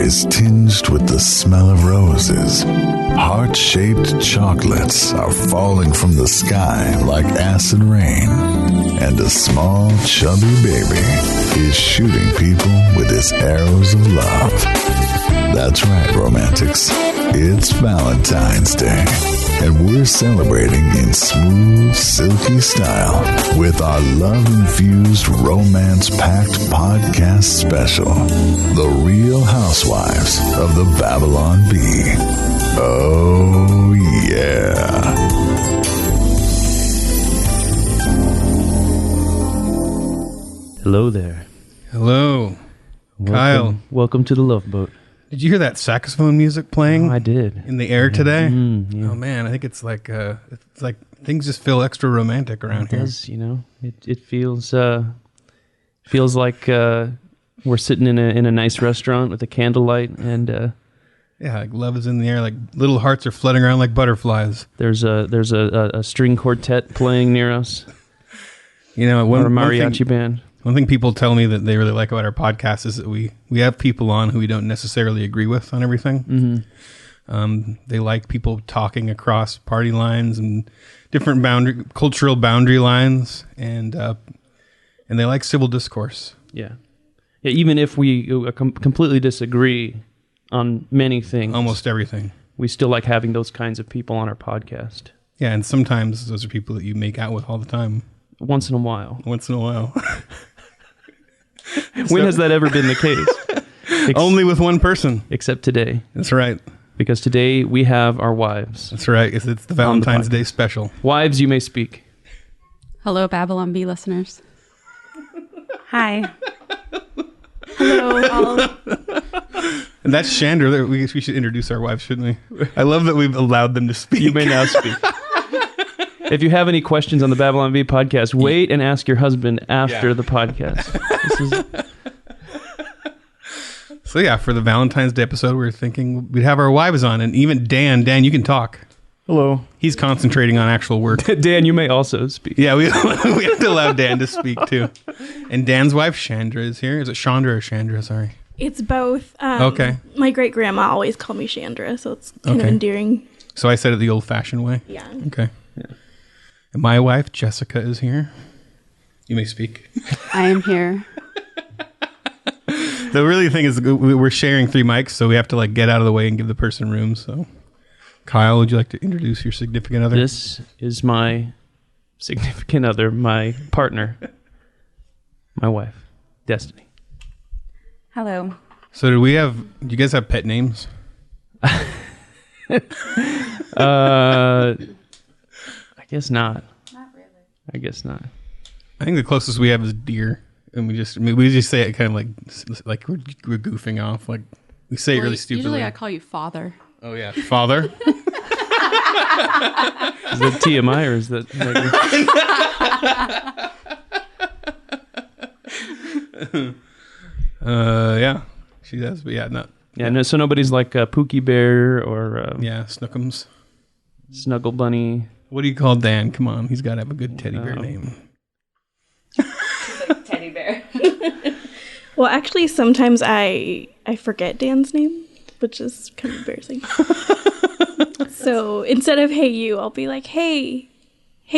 is tinged with the smell of roses. Heart-shaped chocolates are falling from the sky like acid rain. And a small, chubby baby is shooting people with his arrows of love. That's right, romantics. It's Valentine's Day. And we're celebrating in smooth, silky style with our love-infused, romance-packed podcast special, The Real Housewives of the Babylon Bee. Oh, yeah. Hello there. Hello. Kyle. Welcome to the Love Boat. Did you hear that saxophone music playing? Oh, I did. In the air today? Yeah. Oh man, I think it's like things just feel extra romantic around here. It does, you know. It feels like we're sitting in a nice restaurant with a candlelight, and yeah, like love is in the air, like little hearts are floating around like butterflies. there's a string quartet playing near us, You know, or a mariachi band. One thing people tell me that they really like about our podcast is that we have people on who we don't necessarily agree with on everything. Mm-hmm. They like people talking across party lines and different cultural boundary lines, and they like civil discourse. Yeah. Even if we completely disagree on many things, Almost everything. we still like having those kinds of people on our podcast. Yeah, and sometimes those are people that you make out with all the time. Once in a while. When has that ever been the case? Only with one person. Except today. That's right. Because today we have our wives. That's right. It's the Valentine's Day special. Wives, you may speak. Hello, Babylon Bee listeners. Hi. Hello, all. And that's Chandra. We should introduce our wives, shouldn't we? I love that we've allowed them to speak. You may now speak. If you have any questions on the Babylon Bee podcast, wait and ask your husband after the podcast. So yeah, for the Valentine's Day episode, we were thinking we'd have our wives on, and even Dan, you can talk. Hello. He's concentrating on actual work. Dan, you may also speak. Yeah, we have to allow Dan to speak too. And Dan's wife, Chandra, is here. Is it Chandra or Chandra? Sorry. It's both. Okay. My great grandma always called me Chandra, so it's kind of endearing. So I said it the old-fashioned way. Yeah. Okay. Yeah. And my wife, Jessica, is here. You may speak. I am here. The really thing is we're sharing 3 mics, so we have to like get out of the way and give the person room. So, Kyle, would you like to introduce your significant other? This is my significant other, my partner, my wife, Destiny. Hello. So do you guys have pet names? I guess not. Not really. I guess not. I think the closest we have is deer, and we just say it kind of like we're goofing off. Like we say it really stupidly. Usually I call you father. Oh yeah, father. Is that TMI or is that regular? Yeah, she does, but yeah, not. Yeah, no, so nobody's like Pookie Bear or Yeah, Snookums. Snuggle Bunny. What do you call Dan? Come on, he's got to have a good teddy bear name. Teddy bear. Well, actually, sometimes I forget Dan's name, which is kind of embarrassing. So instead of "Hey you," I'll be like, "Hey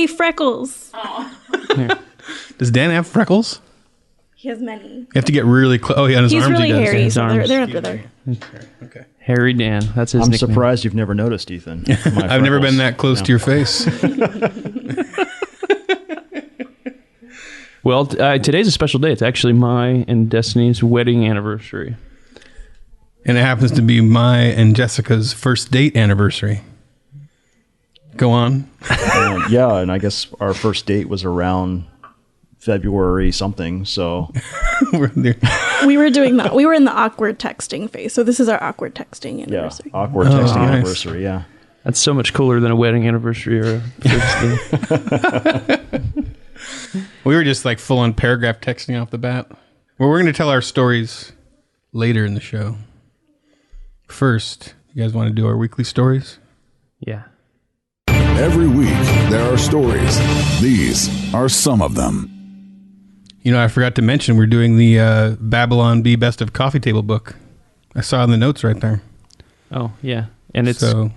Freckles." Does Dan have freckles? He has many. You have to get really close. Oh, yeah, on his He's arms really he does. hairy, His so arms. they're under there. Okay. Harry Dan. That's his I'm nickname. surprised you've never noticed, Ethan. I've never been that close to your face. Well, today's a special day. It's actually my and Destiny's wedding anniversary. And it happens to be my and Jessica's first date anniversary. Go on. Yeah, and I guess our first date was around February something, so We were doing that. We were in the awkward texting phase, so this is our awkward texting yeah, anniversary. awkward texting nice. anniversary, yeah. That's so much cooler than a wedding anniversary or a first date. We were just like full on paragraph texting off the bat. Well, we're going to tell our stories later in the show. First, you guys want to do our weekly stories? Yeah. Every week, there are stories. These are some of them. You know, I forgot to mention we're doing the Babylon Bee Best of Coffee Table book. I saw in the notes right there. Oh, yeah. And it's So you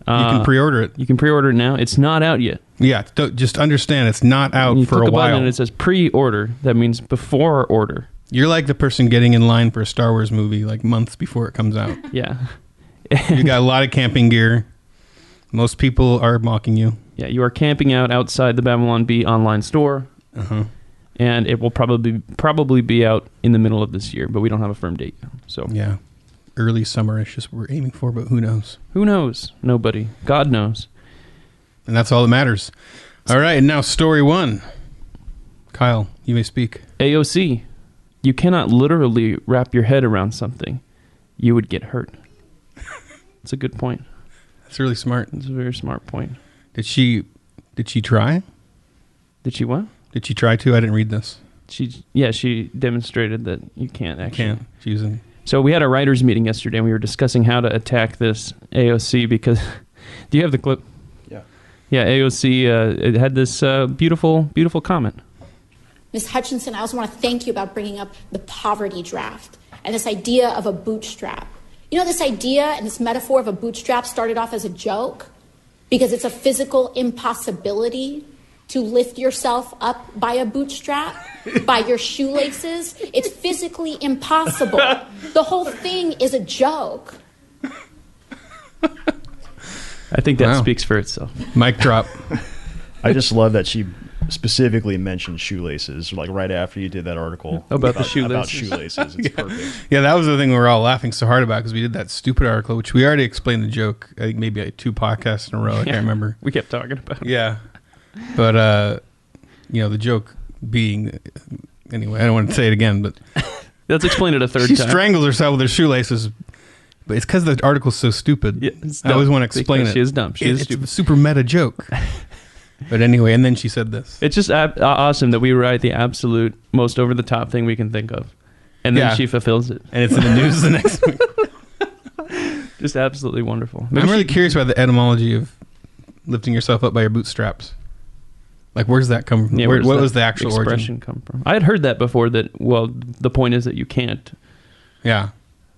can pre-order it. You can pre-order it now. It's not out yet. Yeah, just understand it's not out You for click a button while. and it says pre-order. That means before order. You're like the person getting in line for a Star Wars movie like months before it comes out. Yeah. You got a lot of camping gear. Most people are mocking you. Yeah, you are camping out outside the Babylon Bee online store. Uh-huh. And it will probably be out in the middle of this year, but we don't have a firm date yet. So Yeah. Early summer-ish is what we're aiming for, but who knows? who knows? Nobody. God knows. And that's all that matters. All right, and now story 1. Kyle, you may speak. AOC. You cannot literally wrap your head around something. You would get hurt. It's a good point. That's really smart. It's a very smart point. Did she try? Did she what? Did she try to? I didn't read this. She demonstrated that you can't actually. Can't. She was in. So we had a writers' meeting yesterday, and we were discussing how to attack this AOC because... Do you have the clip? Yeah. Yeah, AOC it had this beautiful comment. Ms. Hutchinson, I also want to thank you about bringing up the poverty draft and this idea of a bootstrap. You know, this idea and this metaphor of a bootstrap started off as a joke because it's a physical impossibility to lift yourself up by a bootstrap, by your shoelaces. It's physically impossible. The whole thing is a joke. I think that Wow. speaks for itself. Mic drop. I just love that she specifically mentioned shoelaces, like right after you did that article About the About shoelaces. shoelaces. It's perfect. Yeah, that was the thing we were all laughing so hard about because we did that stupid article, which we already explained the joke. I think maybe like 2 podcasts in a row. I can't remember. We kept talking about it. Yeah. But, the joke being... Anyway, I don't want to say it again, but... Let's explain it a third She time. strangles herself with her shoelaces, but it's because the article's so stupid. Yeah, it's I always dumb want to explain because it. she is dumb. She is It's stupid. a super meta joke. But anyway, and then she said this. It's just awesome that we write the absolute most over-the-top thing we can think of. And then Yeah. she fulfills it. And it's in the news the next week. Just absolutely wonderful. I'm really curious about the etymology of lifting yourself up by your bootstraps. Like, where's that come from? Yeah, What where does was that the actual expression origin? come from? I had heard that before that, well, the point is that you can't. Yeah.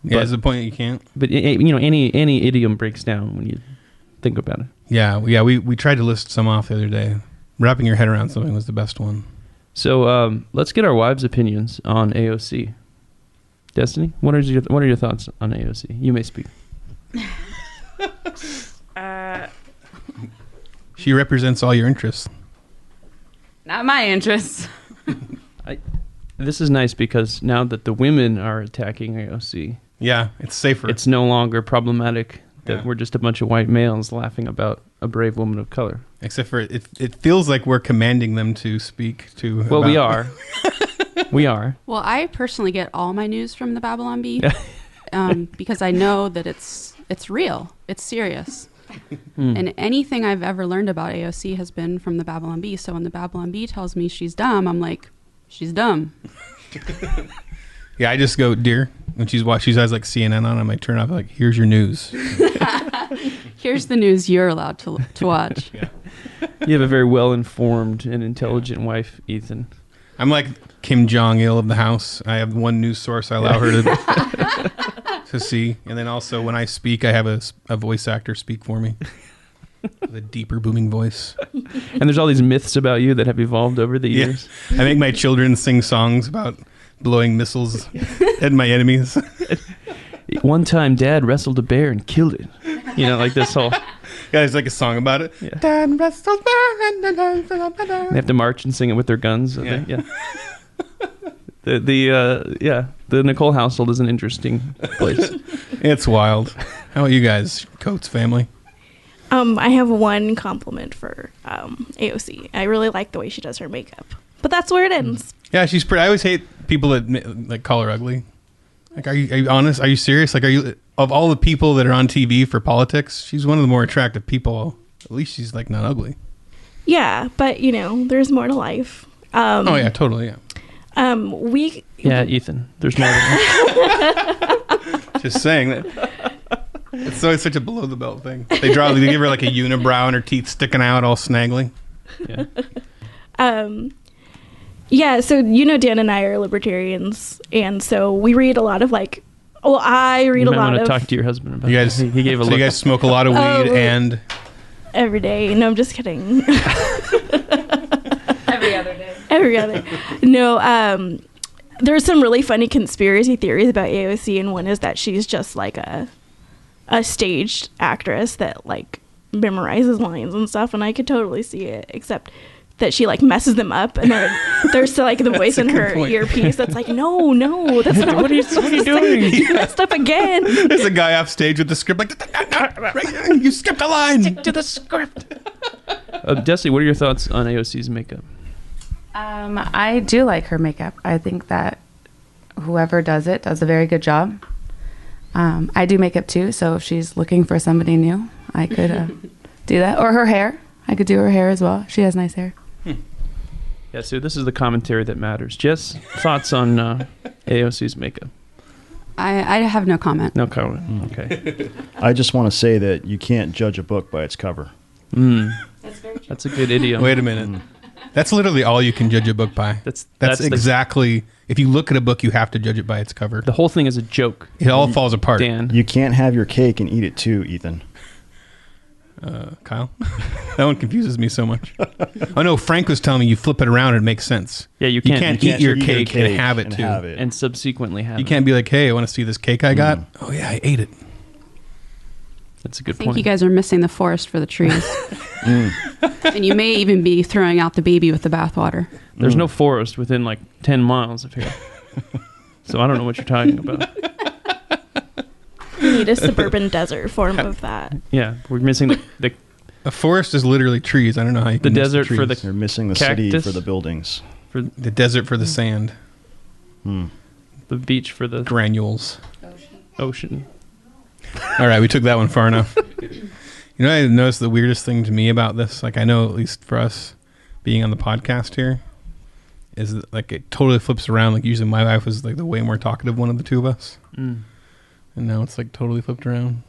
Yeah, But- is the point that you can't? But, any idiom breaks down when you think about it. Yeah, we tried to list some off the other day. Wrapping your head around something was the best one. So let's get our wives' opinions on AOC. Destiny, what are your thoughts on AOC? You may speak. She represents all your interests. Not my interests. This is nice because now that the women are attacking AOC, Yeah, it's safer. it's no longer problematic that Yeah. we're just a bunch of white males laughing about a brave woman of color. Except for it feels like we're commanding them to speak to. Well, we about- are. We are. Well, I personally get all my news from the Babylon Bee because I know that it's real. It's serious. And anything I've ever learned about AOC has been from the Babylon Bee. So when the Babylon Bee tells me she's dumb, I'm like, she's dumb. Yeah, I just go, dear, when she has like CNN on, I might turn off like, here's your news. Here's the news you're allowed to watch. You have a very well-informed and intelligent wife, Ethan. I'm like Kim Jong-il of the house. I have one news source I allow her to see. And then also when I speak, I have a voice actor speak for me. With a deeper, booming voice. And there's all these myths about you that have evolved over the Yeah. years. I make my children sing songs about blowing missiles at my enemies. One time, Dad wrestled a bear and killed it. Like this whole... Yeah, there's like a song about it. Yeah. Dad wrestles They have to march and sing it with their guns. Yeah. The Nicolle household is an interesting place. It's wild. How about you guys, Coates family? I have one compliment for AOC. I really like the way she does her makeup. But that's where it ends. Yeah, she's pretty. I always hate people that like call her ugly. Like, are you honest? Are you serious? Like, of all the people that are on TV for politics, she's one of the more attractive people. At least she's like not ugly. Yeah, but there's more to life. Oh yeah, totally. Yeah. Yeah, Ethan. There's more. Than Just saying that. It's always such a below the belt thing. They give her like a unibrow and her teeth sticking out, all snaggly. Yeah. Yeah, so Dan and I are libertarians, and so we read a lot of like Well, I read You a might lot want to of talk to your husband about You that. guys, He gave a so look. you guys smoke a lot of weed Oh. and every day. No, I'm just kidding. Every other day. Every other. No, there's some really funny conspiracy theories about AOC, and one is that she's just like a staged actress that like memorizes lines and stuff, and I could totally see it, except that she like messes them up, and then there's still like the voice in her point. earpiece that's like, no, that's not What are you doing? You messed up again. there's a guy off stage with the script like, you skipped a line. To the script. Desi, what are your thoughts on AOC's makeup? I do like her makeup. I think that whoever does it does a very good job. I do makeup too, so if she's looking for somebody new, I could do that. Or her hair. I could do her hair as well. She has nice hair. Yeah, so this is the commentary that matters. Jess, thoughts on AOC's makeup? I have no comment. No comment. Okay. I just want to say that you can't judge a book by its cover. That's a good idiom. Wait a minute. That's literally all you can judge a book by. That's exactly. If you look at a book, you have to judge it by its cover. the whole thing is a joke, It all falls apart. Dan. You can't have your cake and eat it too, Ethan. Kyle, that one confuses me so much. Oh no, Frank was telling me you flip it around and it makes sense. Yeah, you You can't can't eat your cake and have it and too. have it. and subsequently have You it. can't be like, hey, I want to see this cake I got. Oh yeah, I ate it. That's a good I think point. you guys are missing the forest for the trees. And you may even be throwing out the baby with the bathwater. There's no forest within like 10 miles of here. So I don't know what you're talking about. You need a suburban desert form of that. Yeah, we're missing the A forest is literally trees. I don't know how you The can miss desert for trees. You're missing the city Cactus? for the buildings. the desert for the sand the beach for the granules. ocean. All right, we took that one far enough. You know, I noticed the weirdest thing to me about this. Like, I know at least for us being on the podcast here, is that, like, it totally flips around. Like, usually my wife was like the way more talkative one of the two of us, and now it's like totally flipped around.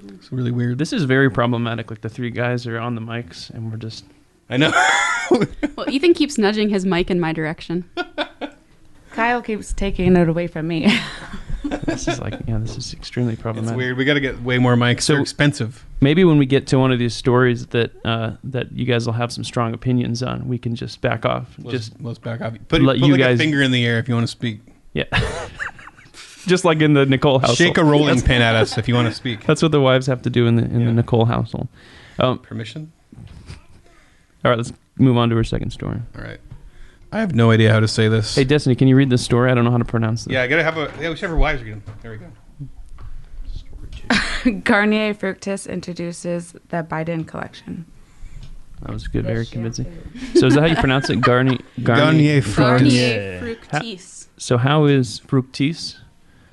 It's really weird. This is very problematic. Like the three guys are on the mics and we're just I know. Well, Ethan keeps nudging his mic in my direction. Kyle keeps taking it away from me. this is extremely It's problematic. weird. We got to get way more mics. So- They're expensive. Maybe when we get to one of these stories that that you guys will have some strong opinions on, we can just back off. Let's back off. Put let you like guys- a finger in the air if you want to speak. Yeah. Just like in the Nicolle household. Shake a rolling pin at us if you want to speak. That's what the wives have to do in the Nicolle household. Permission? All right, let's move on to her second story. All right. I have no idea how to say this. Hey, Destiny, can you read this story? I don't know how to pronounce this. Yeah, I gotta have we should have our wives read them. There we go. Garnier Fructis introduces the Biden collection. That was good, very convincing. So is that how you pronounce it? Garnier Garnier Fructis. Garnier Fructis. So how is Fructis?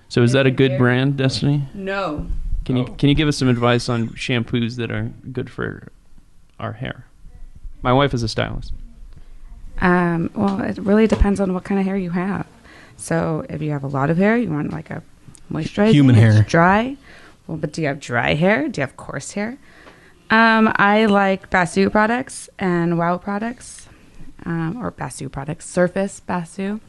So is that a good brand, Destiny? No. Can you give us some advice on shampoos that are good for our hair? My wife is a stylist. Well, it really depends on what kind of hair you have. So if you have a lot of hair, you want like a moisturizer. Human it's hair. Dry. Well, but do you have dry hair? Do you have coarse hair? I like Basu products and Wow products, or Basu products, Surface Basu,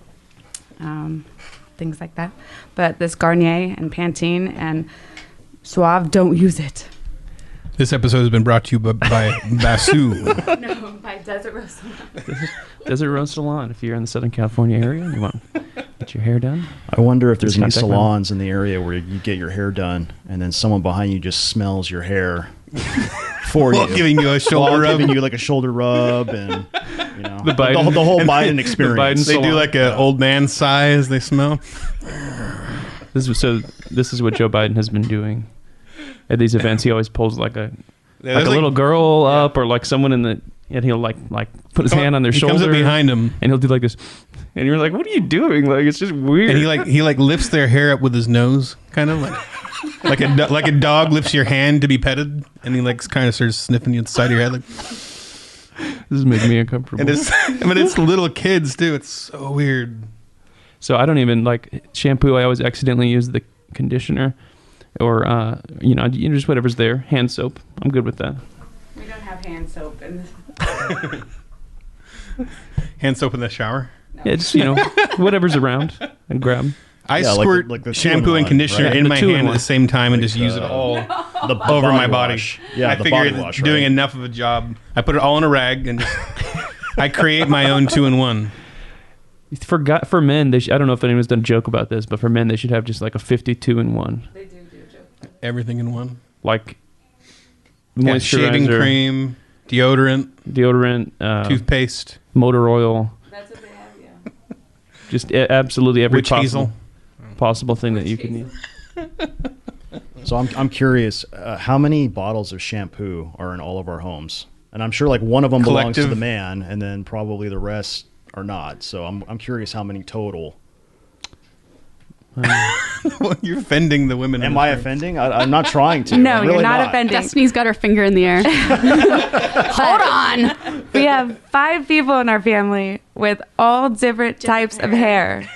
things like that. But this Garnier and Pantene and Suave, don't use it. This episode has been brought to you by Basu. No, by Desert Rose. Desert Rose Salon. If you're in the Southern California area and you want to get your hair done. I wonder if there's any contact me. salons in the area where you get your hair done and then someone behind you just smells your hair for While you. giving you a shoulder While rub. giving you like a shoulder rub and The Biden- the whole and Biden the experience. Biden They do salon. like an old man size. They smell. This is what Joe Biden has been doing at these events. He always pulls like a little girl up or like someone in the, and he'll like put his hand on their he shoulder comes up behind him, and he'll do like this, and you're like, what are you doing? Like it's just weird. and he lifts their hair up with his nose, kind of like like a dog lifts your hand to be petted, and he like kind of starts sniffing you at the side of your head, like. This is making me uncomfortable. And it's little kids too. It's so weird. So I don't even like shampoo. I always accidentally use the conditioner, or just whatever's there. Hand soap. I'm good with that. We don't have hand soap in this. Hand soap in the shower. Yeah, just whatever's around and grab. I Yeah, squirt like the shampoo and two-in-one, conditioner right? in The my hand at two-in-one. the same time and just use it all over my body. wash. Yeah, I the figure body wash, doing right? enough of a job. I put it all in a rag and just I create my own 2-in-1. For men, I don't know if anyone's done a joke about this, but for men, they should have just like a 52-in-1. They do a joke. Everything in one. Like Yeah, shaving moisturizer, cream, deodorant, toothpaste, toothpaste, motor oil, That's what they have, yeah. just absolutely every witch hazel. possible thing that you could need. So I'm curious, how many bottles of shampoo are in all of our homes? And I'm sure like one of them belongs to Collective. the man, and then probably the rest are not. So I'm curious how many total. You're offending the women. in Am this I room. offending? I'm not trying to. No, I'm you're really not offending. Destiny's got her finger in the air. Hold on. We have 5 people in our family with all different types of hair.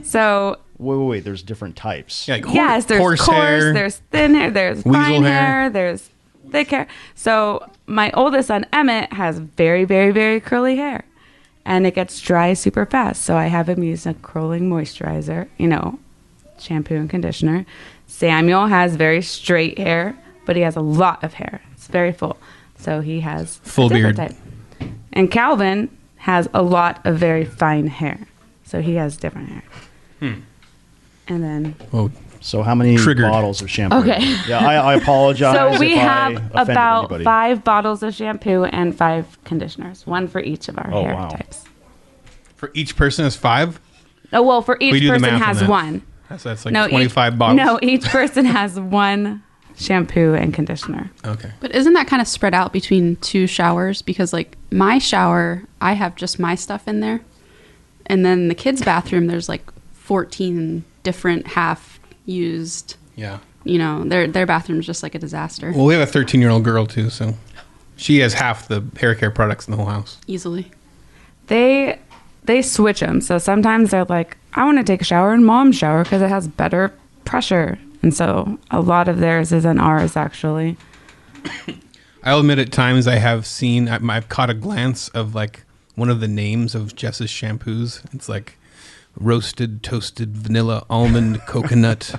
So Wait. There's different types. Yeah, like yes, there's horse coarse, hair. there's thin hair, there's Weasel fine hair. hair, there's thick hair. So my oldest son Emmett has very, very, very curly hair, and it gets dry super fast. So I have him use a curling moisturizer, shampoo and conditioner. Samuel has very straight hair, but he has a lot of hair. It's very full, so he has Full a different beard. type. And Calvin has a lot of very fine hair, so he has different hair. And then Oh, So how many Triggered. bottles of shampoo? Okay. Yeah, I apologize. so we if I have offended about anybody. 5 bottles of shampoo and 5 conditioners, one for each of our Oh, hair wow. types. for each person is 5. Oh, well, for We each do the person math on has that. one. That's like 25 bottles. No, each person has one shampoo and conditioner. Okay. But isn't that kind of spread out between 2 showers? Because like my shower, I have just my stuff in there. And then the kids' bathroom, there's like 14 different half used, Yeah. Their bathroom's just like a disaster. Well, we have a 13-year-old girl too, so she has half the hair care products in the whole house. Easily. They switch them. So sometimes they're like, I want to take a shower in mom's shower because it has better pressure. And so a lot of theirs is in ours, actually. I'll admit at times I have seen, I've caught a glance of like one of the names of Jess's shampoos. It's like roasted, toasted, vanilla, almond, coconut.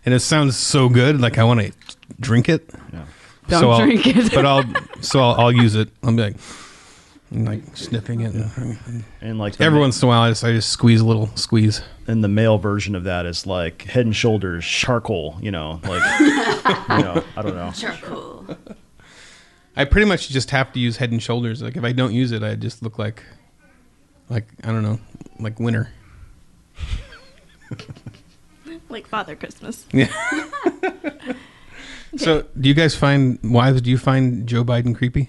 And it sounds so good. Like I want to drink it. Yeah. Don't drink it. But I'll use it. I'll be like sniffing it. And like Every once in a while, I just squeeze a little squeeze. And the male version of that is like Head and Shoulders charcoal. I don't know. Charcoal. I pretty much just have to use Head and Shoulders. Like if I don't use it, I just look like I don't know, like winter. Like Father Christmas. Yeah. So, do you guys find wives? Do you find Joe Biden creepy?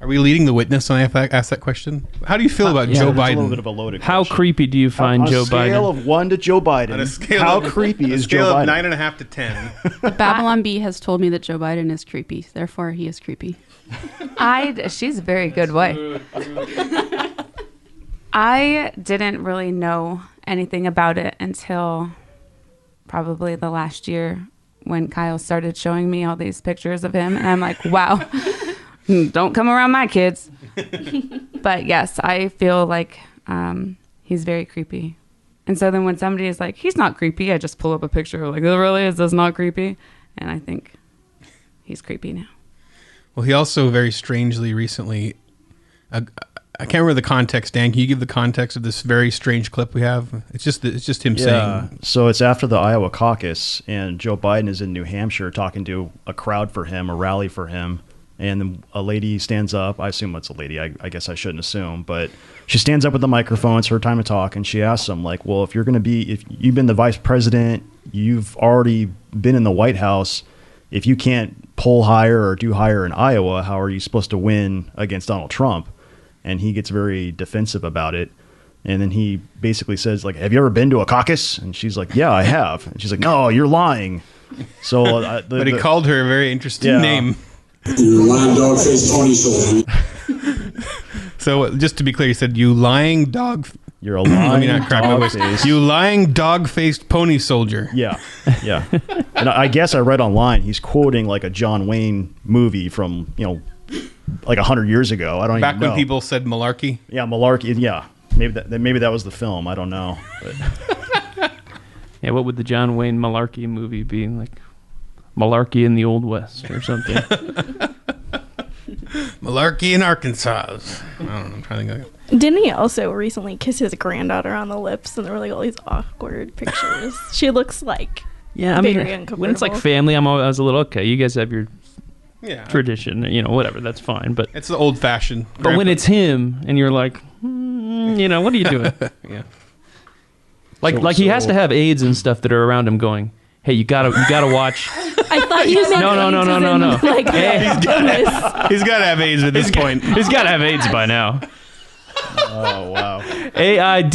Are we leading the witness when I ask that question? How do you feel about Joe It's a Biden? little bit of a loaded How question. creepy do you find Joe On a scale Biden? of 1 to Joe Biden, On a scale how of- creepy on a is scale Joe of Biden? 9.5 to 10. Babylon Bee has told me that Joe Biden is creepy. Therefore, he is creepy. She's a very good wife. I didn't really know anything about it until probably the last year when Kyle started showing me all these pictures of him. And I'm like, wow, don't come around my kids. But yes, I feel like he's very creepy. And so then when somebody is like, he's not creepy, I just pull up a picture like, oh, really? Is this not creepy? And I think he's creepy now. Well, he also very strangely recently. I can't remember the context. Dan, can you give the context of this very strange clip we have? It's just him saying. So it's after the Iowa caucus, and Joe Biden is in New Hampshire talking to a crowd for him, a rally for him. And then a lady stands up. I assume it's a lady. I guess I shouldn't assume. But she stands up with the microphone. It's her time to talk. And she asks him, like, well, if you've been the vice president, you've already been in the White House. If you can't poll higher or do higher in Iowa, how are you supposed to win against Donald Trump? And he gets very defensive about it. And then he basically says, like, have you ever been to a caucus? And she's like, yeah, I have. And she's like, no, you're lying. So, But he called her a very interesting name. You lying dog-faced pony soldier. So just to be clear, he said, you lying dog... You're a lying Let me not crack my voice. dog-faced. You lying dog-faced pony soldier. Yeah. And I guess I read online, he's quoting like a John Wayne movie from, like 100 years ago. I don't Back even know. when people said malarkey. Yeah, malarkey. Yeah. Maybe that was the film. I don't know. But Yeah, what would the John Wayne Malarkey movie be? Like Malarkey in the Old West or something. Malarkey in Arkansas. I don't know. I'm trying to think. Didn't he also recently kiss his granddaughter on the lips, and there were like all these awkward pictures? She looks like Yeah, I very mean, when it's like uncomfortable. family, I was a little, okay, you guys have your Yeah. tradition, you know, whatever, that's fine. But It's the old fashioned. but when it's him and you're like, you know, what are you doing? Yeah. Like he has to have aides and stuff that are around him going, hey, you gotta watch. I thought you meant No. Like, goodness. He's got to have AIDS at this point. He's got to have AIDS by now. Oh, wow. AIDS.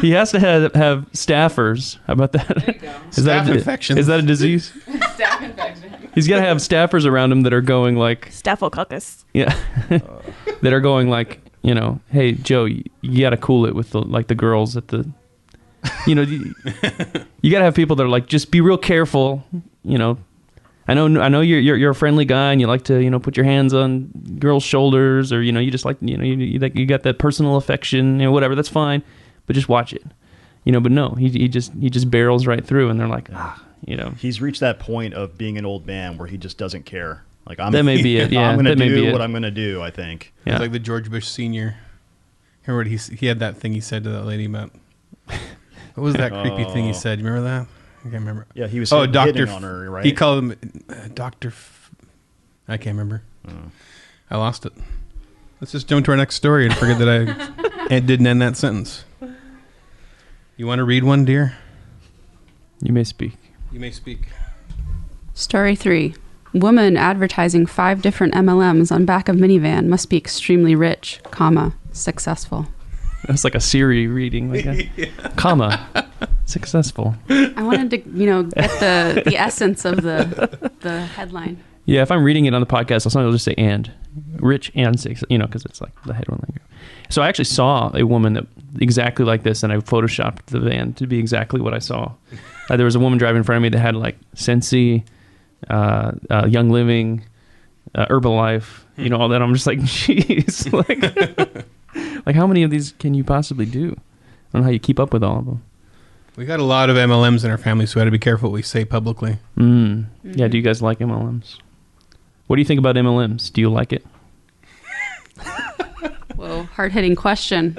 He has to have staffers. How about that? There you go. Is that Staph infections. Is that a disease? Staph infection. He's got to have staffers around him that are going like, Staphylococcus. yeah, that are going like, you know, hey Joe, you got to cool it with the girls at the, you know, you got to have people that are like, just be real careful, you know. I know you're a friendly guy and you like to, you know, put your hands on girls' shoulders, or, you know, you just like, you know, you got that personal affection, you know, whatever, that's fine, but just watch it, you know. But no, he just barrels right through, and they're like, you know, He's reached that point of being an old man where he just doesn't care. Like, that may be it. Yeah, I'm going to that may be do it. what I'm going to do, I think. Yeah. It's like the George Bush Sr. Remember what he had that thing he said to that lady about. What was that creepy thing he said? You remember that? I can't remember. Yeah, he was Doctor hitting on her, right? He called him Doctor. I can't remember. I lost it. Let's just jump to our next story and forget that I didn't end that sentence. You want to read one, dear? You may speak. You may speak. Story 3. Woman advertising 5 different MLMs on back of minivan must be extremely rich, comma, successful. That's like a Siri reading, like a comma, successful. I wanted to, you know, get the essence of the headline. Yeah, if I'm reading it on the podcast, I'll just say and rich and six, you know, because it's like the headline. So I actually saw a woman that exactly like this, and I photoshopped the van to be exactly what I saw. There was a woman driving in front of me that had like Sensi, Young Living, Herbalife, you know, all that. I'm just like, jeez, like how many of these can you possibly do? I don't know how you keep up with all of them. We got a lot of MLMs in our family, so we got to be careful what we say publicly. Yeah, do you guys like MLMs? What do you think about MLMs? Do you like it? Whoa, hard-hitting question.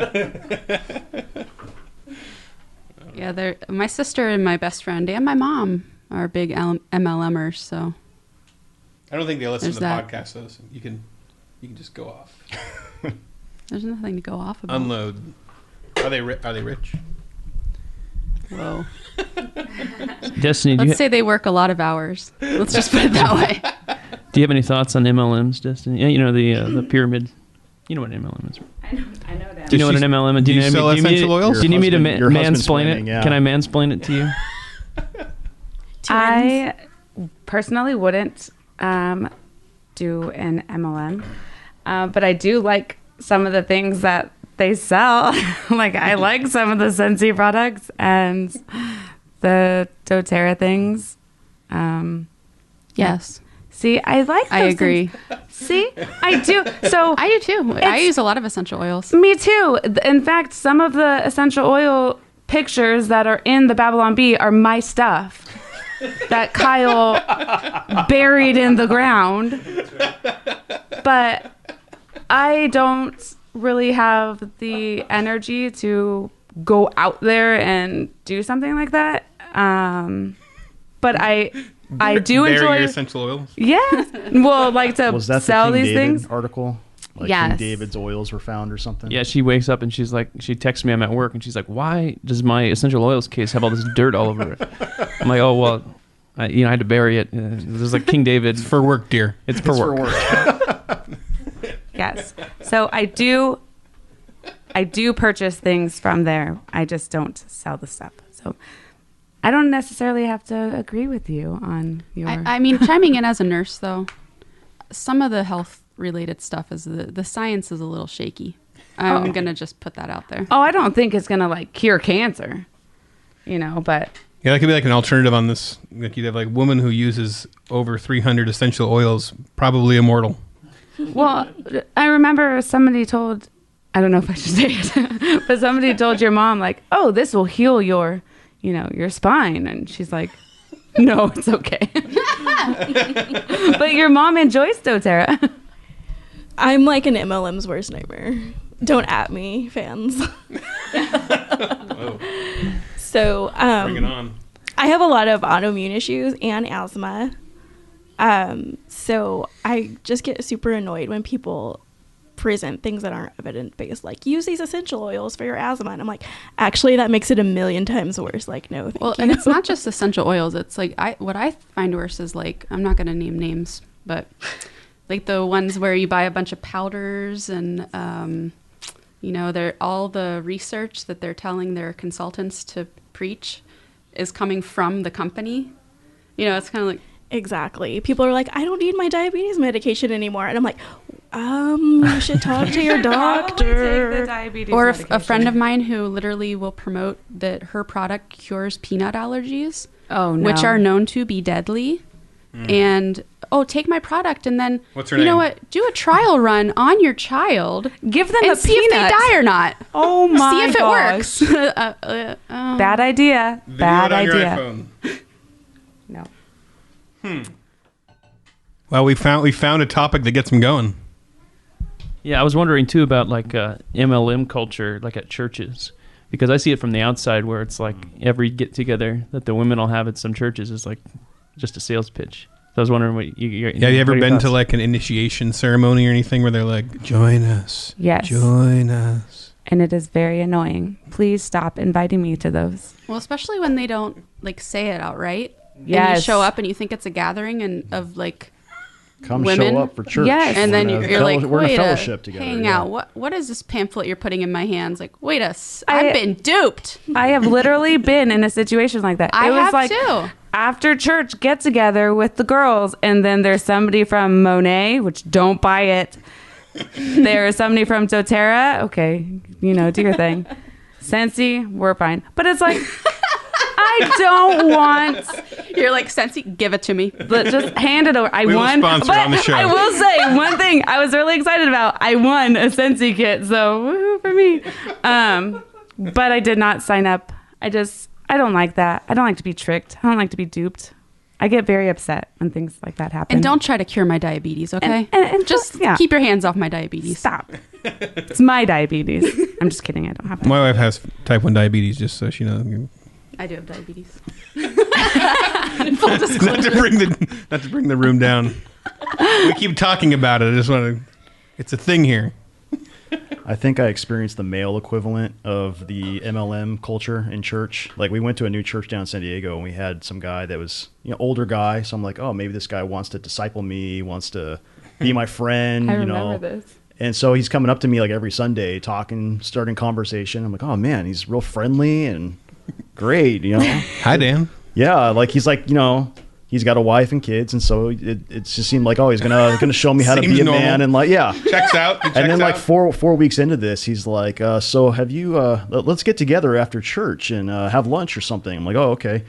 Yeah, my sister and my best friend and my mom are big MLMers, so. I don't think they listen to the There's that. podcast, though. So you can just go off. There's nothing to go off about. Unload. Are they rich? Whoa. Destiny, Let's say they work a lot of hours. Let's just put it that way. do you have any thoughts on MLMs, Destiny? Yeah, you know, the pyramid. You know what an MLM is. I know that. Do you know what an MLM is? Do you sell essential oils? Do you need me to Your husband's mansplain it? planning, yeah. Can I mansplain it to you? I personally wouldn't do an MLM, but I do like some of the things that they sell. Like, I like some of the Sensi products and the doTERRA things. Yes. See, I like those I agree. things. See, I do. So I do too. I use a lot of essential oils. me too. In fact, some of the essential oil pictures that are in the Babylon Bee are my stuff that Kyle buried in the ground. But I don't really have the energy to go out there and do something like that. But I do Bury enjoy your essential oils. Yeah. Well, like to Was that sell the King these David things. article? Like Yes. King David's oils were found or something? Yeah, she wakes up and she's like, she texts me, I'm at work, and she's like, why does my essential oils case have all this dirt all over it? I'm like, oh, well, I had to bury it. There's like King David. It's for work, dear. It's for work. Yes. So I do purchase things from there. I just don't sell the stuff. So I don't necessarily have to agree with you on your. I mean, chiming in as a nurse, though, some of the health-related stuff is the science is a little shaky. I'm gonna just put that out there. Oh, I don't think it's gonna like cure cancer, but Yeah, that could be like an alternative on this. Like you'd have like woman who uses over 300 essential oils, probably immortal. well, I remember somebody told. I don't know if I should say it, but somebody told your mom like, "Oh, this will heal your your spine. And she's like, no, it's okay. But your mom enjoys doTERRA. I'm like an MLM's worst nightmare. Don't at me, fans. So, Bring it on. I have a lot of autoimmune issues and asthma. So I just get super annoyed when people present things that aren't evidence-based, like use these essential oils for your asthma. And I'm like, actually, that makes it a million times worse. Like, no, thank you. And it's not just essential oils. It's like, what I find worse is like, I'm not going to name names, but like the ones where you buy a bunch of powders and, they're all the research that they're telling their consultants to preach is coming from the company. It's kind of like, exactly. People are like, I don't need my diabetes medication anymore. And I'm like, you should talk to your doctor. Or a friend of mine who literally will promote that her product cures peanut allergies, which are known to be deadly. And take my product and then what's her name? Know what? Do a trial run on your child. Give them and a see peanut. if they die or not. Oh my! See if it works. Bad idea. Video Bad it on your idea. iPhone. No. Well, we found a topic that gets them going. Yeah, I was wondering too about like MLM culture, like at churches, because I see it from the outside where it's like every get together that the women will have at some churches is like just a sales pitch. So I was wondering what you have you ever been to like an initiation ceremony or anything where they're like, join us? Yes. Join us. And it is very annoying. Please stop inviting me to those. Well, especially when they don't like say it outright. Yes. And you show up and you think it's a gathering of like Come women. show up for church. Yes. And then We're you're like, we're in a wait, fellowship together. hang yeah. out. What is this pamphlet you're putting in my hands? Like, I've been duped. I have literally been in a situation like that. I it was have like too. After church get together with the girls, and then there's somebody from Monet, which don't buy it. There's somebody from doTERRA. Okay, do your thing. Scentsy, we're fine. But it's like, I don't want. You're like, Scentsy, give it to me. Just hand it over. We will sponsor on the show. I will say one thing I was really excited about. I won a Scentsy kit, so woohoo for me. But I did not sign up. I don't like that. I don't like to be tricked. I don't like to be duped. I get very upset when things like that happen. And don't try to cure my diabetes, okay? And just keep your hands off my diabetes. Stop. It's my diabetes. I'm just kidding. I don't have that. My wife has type 1 diabetes, just so she knows. I do have diabetes. Not to bring the room down. We keep talking about it. I just want to. It's a thing here. I think I experienced the male equivalent of the MLM culture in church. Like we went to a new church down in San Diego and we had some guy that was, older guy. So I'm like, oh, maybe this guy wants to disciple me, wants to be my friend, I remember this. And so he's coming up to me like every Sunday talking, starting conversation. I'm like, oh man, he's real friendly and great, Hi, Dan. Yeah, like he's like, he's got a wife and kids, and so it just seemed like, oh, he's gonna show me how to be a normal. Man, and like, yeah, checks out. And then like 4 weeks into this, he's like, so have you? Let's get together after church and have lunch or something. I'm like, oh, okay.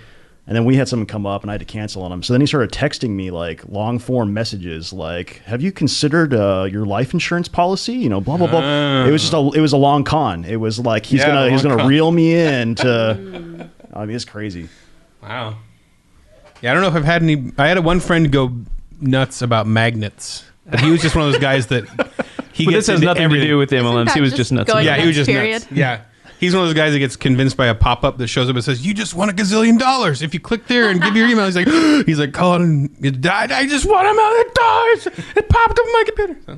And then we had something come up, and I had to cancel on him. So then he started texting me like long form messages, like, have you considered your life insurance policy? Blah blah blah. It was a long con. It was like he's gonna reel me in to. I mean, it's crazy. Wow. Yeah, I don't know if I've had any. I had one friend go nuts about magnets, but he was just one of those guys that he But gets this has into nothing everything. to do with the MLMs. that He was just just nuts. going Yeah, he was just Period. nuts. Yeah. He's one of those guys that gets convinced by a pop-up that shows up and says, you just won $1 gazillion. If you click there and give your email, he's like, Colin, it died. I just won $1 million. It popped up on my computer. So,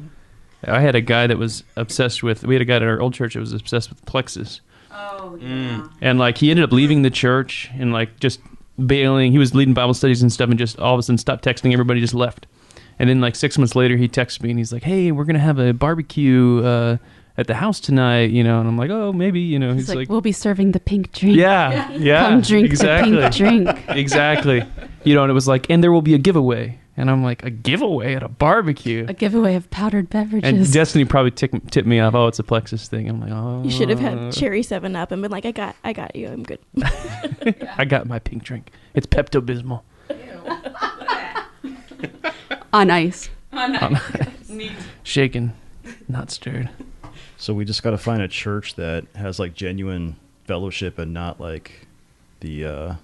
I had a guy that was obsessed with. We had a guy at our old church that was obsessed with plexus. Oh, yeah. And like he ended up leaving the church and like just bailing. He was leading Bible studies and stuff, and just all of a sudden stopped texting everybody, just left. And then like 6 months later, he texts me and he's like, "Hey, we're gonna have a barbecue at the house tonight," And I'm like, "Oh, maybe," He's like, we'll be serving the pink drink. "Yeah, Come drink exactly, the pink drink." exactly." And it was like, and there will be a giveaway. And I'm like, a giveaway at a barbecue? A giveaway of powdered beverages. And Destiny probably tipped me off. Oh, it's a plexus thing. I'm like, oh. You should have had cherry 7-Up and been like, I got you. I'm good. I got my pink drink. It's Pepto-Bismol. On ice. Shaken, not stirred. So we just got to find a church that has like genuine fellowship and not like the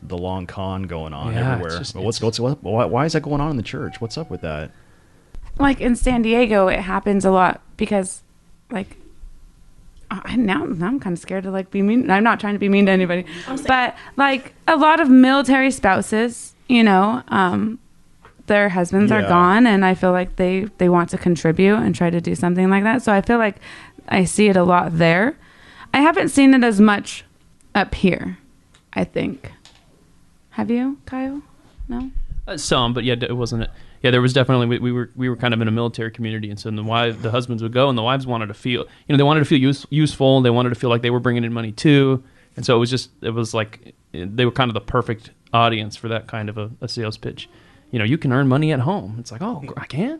long con going on Yeah, everywhere. it's But why is that going on in the church? What's up with that? Like in San Diego, it happens a lot because, like, now I'm kind of scared to like be mean. I'm not trying to be mean to anybody, but like a lot of military spouses, their husbands are gone, and I feel like they want to contribute and try to do something like that. So I feel like I see it a lot there. I haven't seen it as much up here, I think. Have you, Kyle? No. Some, but yeah, it wasn't. Yeah, there was definitely we were kind of in a military community, and so the husbands would go, and the wives wanted to feel, they wanted to feel useful. They wanted to feel like they were bringing in money too, and so it was like they were kind of the perfect audience for that kind of a sales pitch. You can earn money at home. It's like, oh, I can.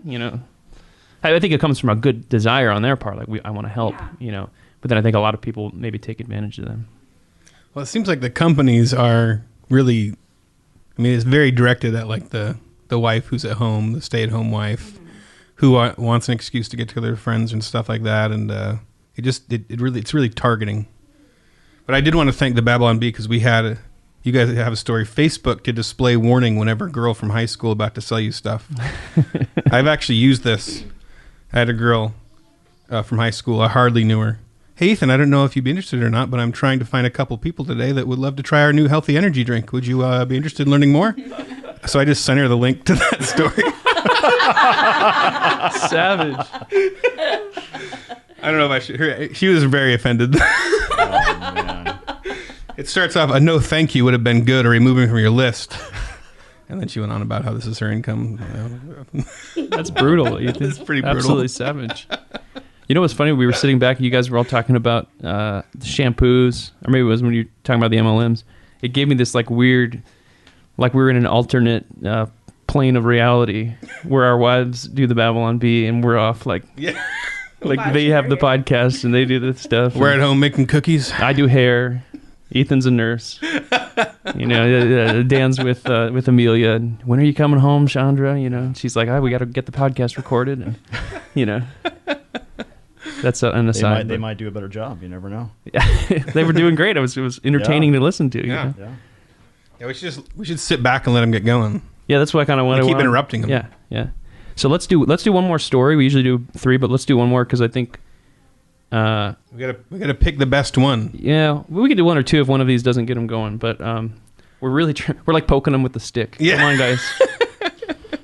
I think it comes from a good desire on their part, like I want to help. Yeah. But then I think a lot of people maybe take advantage of them. Well, it seems like the companies are really, it's very directed at like the wife who's at home, the stay-at-home wife, who wants an excuse to get together with friends and stuff like that, and it's really targeting. But I did want to thank the Babylon Bee because you guys have a story. Facebook to display warning whenever a girl from high school about to sell you stuff. I've actually used this. I had a girl from high school. I hardly knew her. Hey, Ethan, I don't know if you'd be interested or not, but I'm trying to find a couple people today that would love to try our new healthy energy drink. Would you be interested in learning more? So I just sent her the link to that story. Savage. I don't know if I should. She was very offended. Oh, man. It starts off, a no thank you would have been good, or removing from your list. And then she went on about how this is her income. That's brutal, Ethan. It's pretty brutal. Absolutely savage. What's funny? We were sitting back, you guys were all talking about the shampoos, or maybe it was when you were talking about the MLMs. It gave me this like weird, like we were in an alternate plane of reality where our wives do the Babylon Bee and we're off like they have the podcast and they do this stuff. We're at home making cookies. I do hair. Ethan's a nurse. Dan's with Amelia. When are you coming home, Chandra? She's like, we got to get the podcast recorded, and that's an aside. They might do a better job. You never know. Yeah, they were doing great. It was entertaining to listen to. Yeah. Yeah, we should sit back and let them get going. Yeah, that's what I kind of want to keep interrupting them. Yeah. So let's do one more story. We usually do 3, but let's do one more because I think we gotta pick the best one. Yeah, we could do 1 or 2 if one of these doesn't get them going. But we're really we're like poking them with the stick. Yeah. Come on, guys.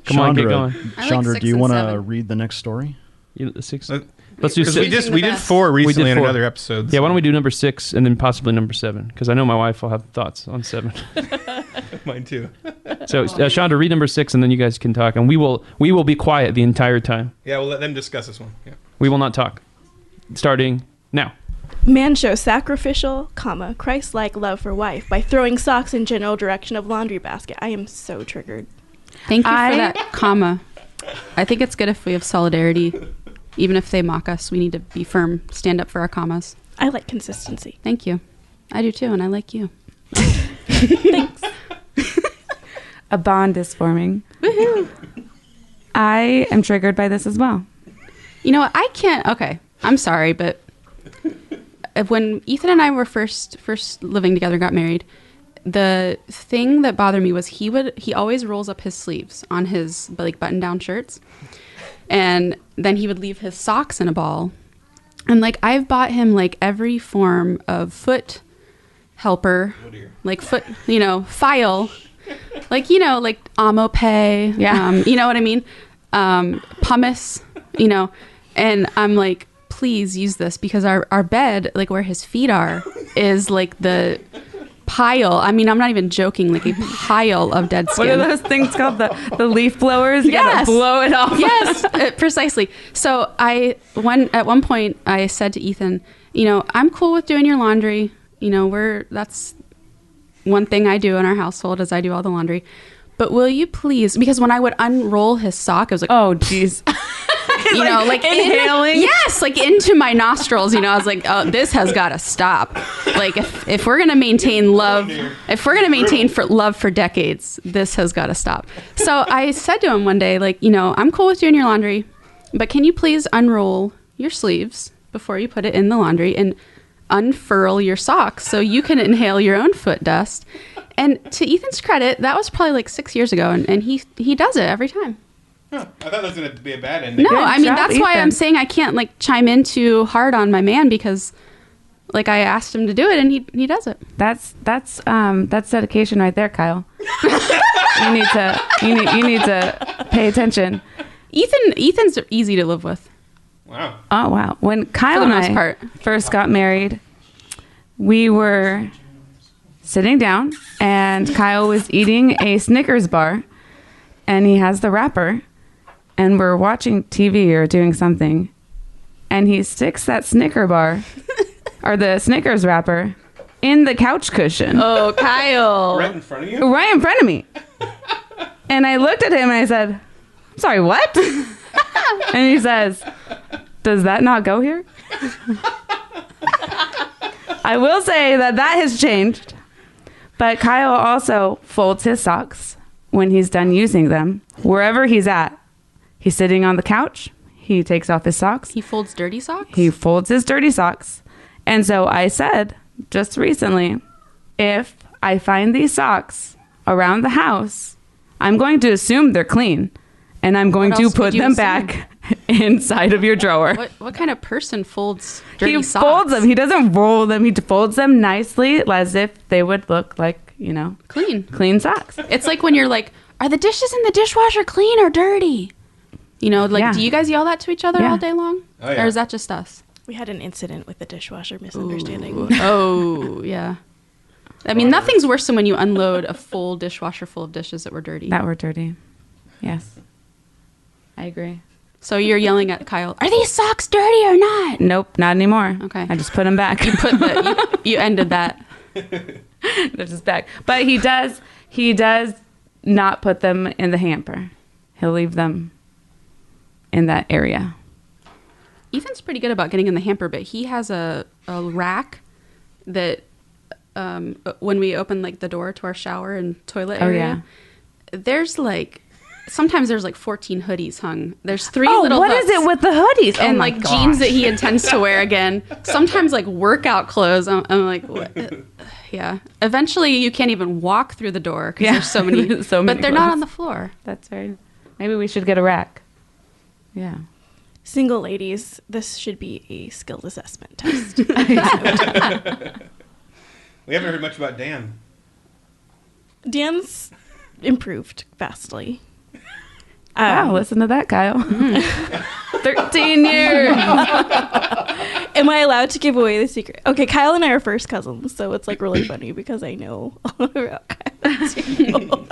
Come on, get going. Chandra, do you want to read the next story? The 6. Let's do 6. We did 4 recently in another episode. Yeah, why don't we do number 6 and then possibly number 7? Because I know my wife will have thoughts on 7. Mine too. So, Chandra, read number 6, and then you guys can talk, and we will be quiet the entire time. Yeah, we'll let them discuss this one. Yeah. We will not talk. Starting now. Man shows sacrificial, Christ-like love for wife by throwing socks in general direction of laundry basket. I am so triggered. Thank you for that comma. I think it's good if we have solidarity. Even if they mock us, we need to be firm, stand up for our commas. I like consistency. Thank you. I do too, and I like you. Thanks. A bond is forming. Woohoo! I am triggered by this as well. You know what? I can't. Okay, I'm sorry, but when Ethan and I were first living together, got married, the thing that bothered me was he always rolls up his sleeves on his like button-down shirts, and then he would leave his socks in a ball. And like I've bought him like every form of foot helper, like foot, file, like like Amo Pay, you know what I mean, pumice, and I'm like, please use this because our bed, like where his feet are, is like the pile. I mean, I'm not even joking, like a pile of dead skin. What are those things called? The leaf blowers? You gotta blow it off. Yes, precisely. So at one point I said to Ethan, I'm cool with doing your laundry. That's one thing I do in our household is I do all the laundry. But will you please, because when I would unroll his sock, I was like, oh, geez. like inhaling. Yes, like into my nostrils. I was like, oh, this has got to stop. Like if we're gonna maintain love, love for decades, this has got to stop. So I said to him one day, like, I'm cool with doing your laundry, but can you please unroll your sleeves before you put it in the laundry? And unfurl your socks so you can inhale your own foot dust. And to Ethan's credit, that was probably like 6 years ago, and he does it every time. Huh. I thought that was going to be a bad ending. No, I mean, job, that's why Ethan. I'm saying I can't like chime in too hard on my man, because like I asked him to do it and he does it. That's dedication right there, Kyle. you need to pay attention. Ethan's easy to live with. Wow. Oh wow! When Kyle For the and most I part. first got married, we were sitting down, and Kyle was eating a Snickers bar, and he has the wrapper, and we're watching TV or doing something, and he sticks that Snicker bar or the Snickers wrapper in the couch cushion. Oh, Kyle. Right in front of you? Right in front of me. And I looked at him and I said, sorry, what? And he says, does that not go here? I will say that has changed. But Kyle also folds his socks when he's done using them. Wherever he's at, he's sitting on the couch. He takes off his socks. He folds dirty socks? He folds his dirty socks. And so I said just recently, if I find these socks around the house, I'm going to assume they're clean. And I'm going What to else put would you them assume? back inside of your drawer. What kind of person folds dirty He socks? folds them. He doesn't roll them. He folds them nicely as if they would look like, Clean socks. It's like when you're like, are the dishes in the dishwasher clean or dirty? Yeah. Do you guys yell that to each other Yeah. all day long? Oh, yeah. Or is that just us? We had an incident with the dishwasher misunderstanding. Ooh. Oh, yeah. I mean, nothing's worse than when you unload a full dishwasher full of dishes that were dirty. That were dirty. Yes. I agree. So you're yelling at Kyle, are these socks dirty or not? Nope, not anymore. Okay. I just put them back. You ended that. They're just back. But he does not put them in the hamper. He'll leave them in that area. Ethan's pretty good about getting in the hamper, but he has a rack that when we open like the door to our shower and toilet area, there's sometimes there's 14 hoodies hung. There's 3 little what hooks is it with the hoodies? and oh my jeans that gosh. he intends to wear again. Sometimes workout clothes. I'm like, what? Yeah. Eventually, you can't even walk through the door because there's so many. So many but they're not clothes. on the floor. That's right. Maybe we should get a rack. Yeah. Single ladies, this should be a skills assessment test. We haven't heard much about Dan. Dan's improved vastly. Wow, listen to that, Kyle. 13 years. Am I allowed to give away the secret? Okay, Kyle and I are first cousins, so it's really funny because I know all about Kyle too.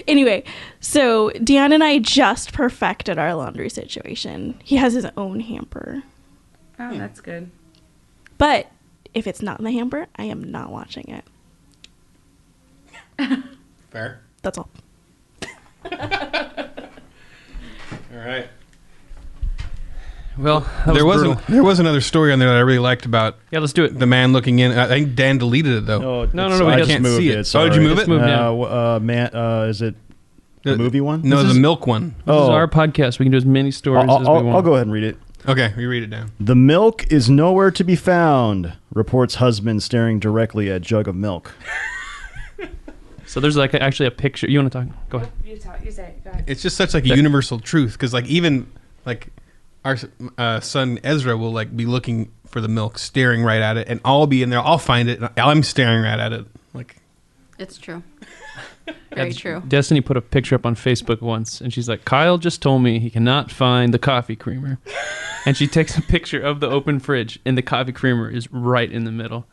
Anyway, so Dan and I just perfected our laundry situation. He has his own hamper. Oh, that's good. But if it's not in the hamper, I am not watching it. Fair. That's all. All right. Well, that There was another story on there that I really liked about Yeah, let's do it. the man looking in. I think Dan deleted it though. No, I we just can't moved see it. it. Oh, did you Sorry. move Just it? moved it. Is it the movie one? No, This the is- milk one. This is our podcast. We can do as many stories as we want. I'll go ahead and read it. Okay, you read it down. The milk is nowhere to be found, reports husband staring directly at jug of milk. So there's actually a picture. You want to talk? Go ahead. You say it. Go ahead. It's just such a universal truth because even our son Ezra will be looking for the milk, staring right at it, and I'll be in there. I'll find it. And I'm staring right at it. It's true. Very true. Destiny put a picture up on Facebook once, and she's like, Kyle just told me he cannot find the coffee creamer. And she takes a picture of the open fridge, and the coffee creamer is right in the middle.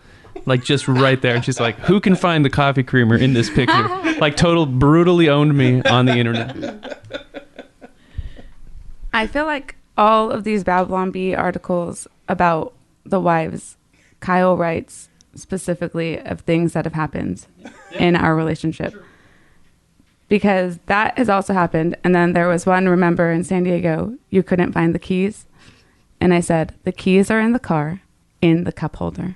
Just right there. And she's like, who can find the coffee creamer in this picture? Total brutally owned me on the internet. I feel like all of these Babylon Bee articles about the wives, Kyle writes specifically of things that have happened in our relationship. Because that has also happened. And then there was one, remember, in San Diego, you couldn't find the keys. And I said, the keys are in the car, in the cup holder.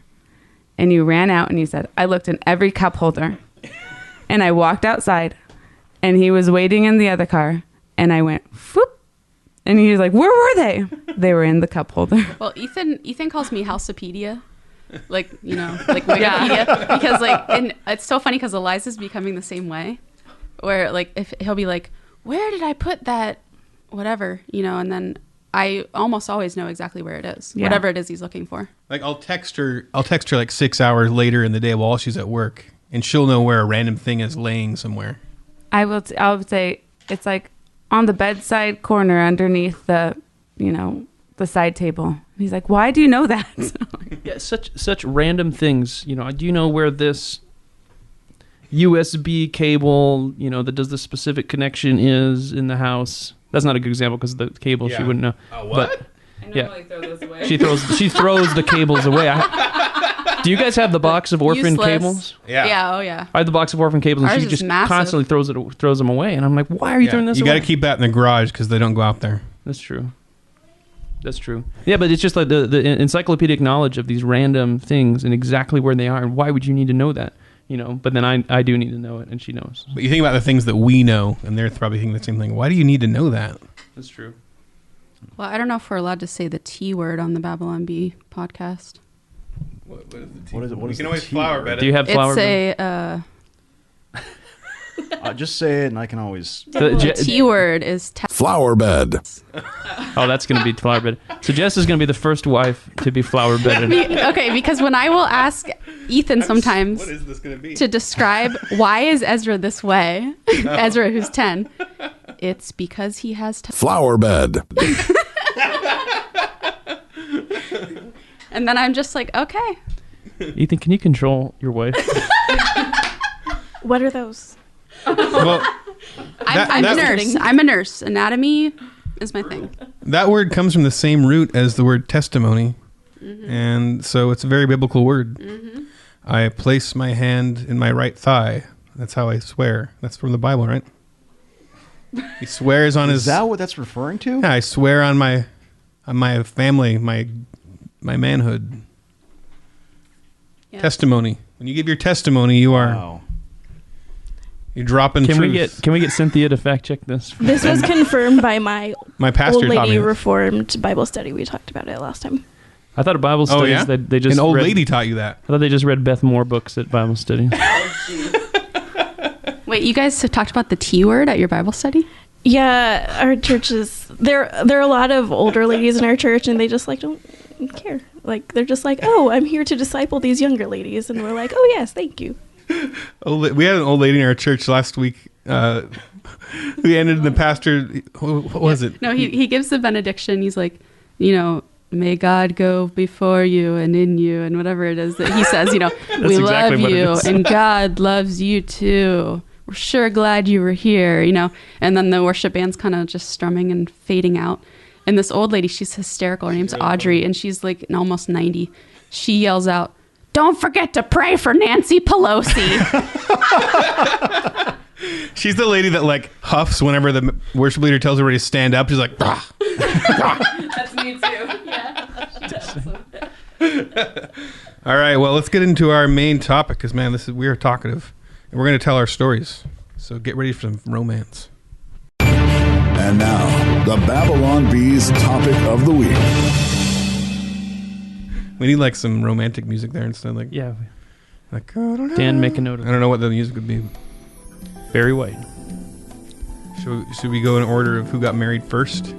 And you ran out and you said, I looked in every cup holder. And I walked outside and he was waiting in the other car. And I went, whoop. And he's like, where were they? They were in the cup holder. Well, Ethan calls me Houseopedia. Like, like Wikipedia. Because, like, and it's so funny because Eliza's becoming the same way. Where, like, if he'll be like, where did I put that whatever, and then I almost always know exactly where it is. Yeah. Whatever it is he's looking for. Like, I'll text her like 6 hours later in the day while she's at work, and she'll know where a random thing is laying somewhere. I would say it's like on the bedside corner underneath the, the side table. He's like, why do you know that? Yeah, such random things. Do you know where this USB cable, that does the specific connection is in the house? That's not a good example because the cable she wouldn't know. What? But, I normally throw those away. She throws the cables away. Do you guys have the box of orphan cables? Yeah. Yeah. Oh yeah. I have the box of orphan cables, and Ours she just massive. constantly throws them away, and I'm like, why are you throwing this away? You got to keep that in the garage because they don't go out there. That's true. Yeah, but it's just like the encyclopedic knowledge of these random things and exactly where they are, and why would you need to know that? But then I do need to know it, and she knows. But you think about the things that we know, and they're probably thinking the same thing. Why do you need to know that? That's true. Well, I don't know if we're allowed to say the T word on the Babylon Bee podcast. What is the T? What is it? You can always flower bed it. Do you have flower bed? Just say it, and I can always. The T word is Flower bed. Oh, that's going to be flower bed. So Jess is going to be the first wife to be flower bedded. Okay, because when I will ask Ethan sometimes What is this going to be? to describe why is Ezra this way, Ezra who's 10, it's because he has Flower bed. And then I'm just like, okay. Ethan, can you control your wife? What are those? Well, I'm a nurse. I'm a nurse. Anatomy is my thing. that word comes from the same root as the word testimony. Mm-hmm. And so it's a very biblical word. Mm-hmm. I place my hand in my right thigh. That's how I swear. That's from the Bible, right? He swears on his... Is that what that's referring to? Yeah, I swear on my family, my manhood. Yeah. Testimony. When you give your testimony, you are... Wow. You're dropping Can truth. we get Cynthia to fact check this? This was confirmed by my My pastor old taught lady me this. Reformed Bible study. We talked about it last time. I thought at Bible studies Oh, yeah? they just An old read, lady taught you that. I thought they just read Beth Moore books at Bible study. Wait, you guys talked about the T word at your Bible study? Yeah, our churches. There are a lot of older ladies in our church, and they just like don't care. Like they're just like, oh, I'm here to disciple these younger ladies, and we're like, oh yes, thank you. We had an old lady in our church last week. We ended in the pastor. What was it? No, he gives the benediction. He's like, may God go before you and in you, and whatever it is that he says, we exactly love what it you, is. and God loves you too. We're sure glad you were here, And then the worship band's kind of just strumming and fading out. And this old lady, she's hysterical. Her name's Audrey, and she's like almost 90. She yells out, "Don't forget to pray for Nancy Pelosi." She's the lady that like huffs whenever the worship leader tells everybody to stand up. She's like, "Bah." That's me too. Yeah. All right, well, let's get into our main topic because, man, we are talkative. And we're going to tell our stories. So get ready for some romance. And now, the Babylon Bees topic of the week. We need like some romantic music there instead. Like, Yeah. like I don't know. Dan, make a note of I don't know what the music would be. Barry White. Should we go in order of who got married first?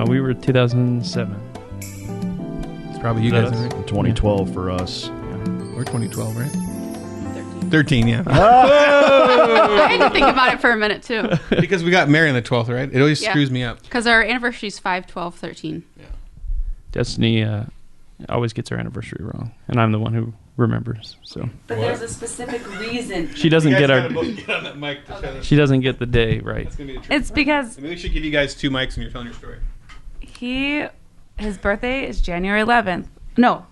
We were 2007. It's probably you Is that guys, us? right? 2012 for us. Or 2012, right? 13, yeah. I had to think about it for a minute too, Because we got married on the 12th, right? It always Yeah. screws me up. because our anniversary is 5/12/13. Destiny always gets her anniversary wrong, and I'm the one who remembers. So But there's a specific reason. she doesn't get our. Get on that mic. She doesn't get the day right. That's gonna be a trick. It's because Maybe we should give you guys 2 mics when you're telling your story. his birthday is January 11th. No.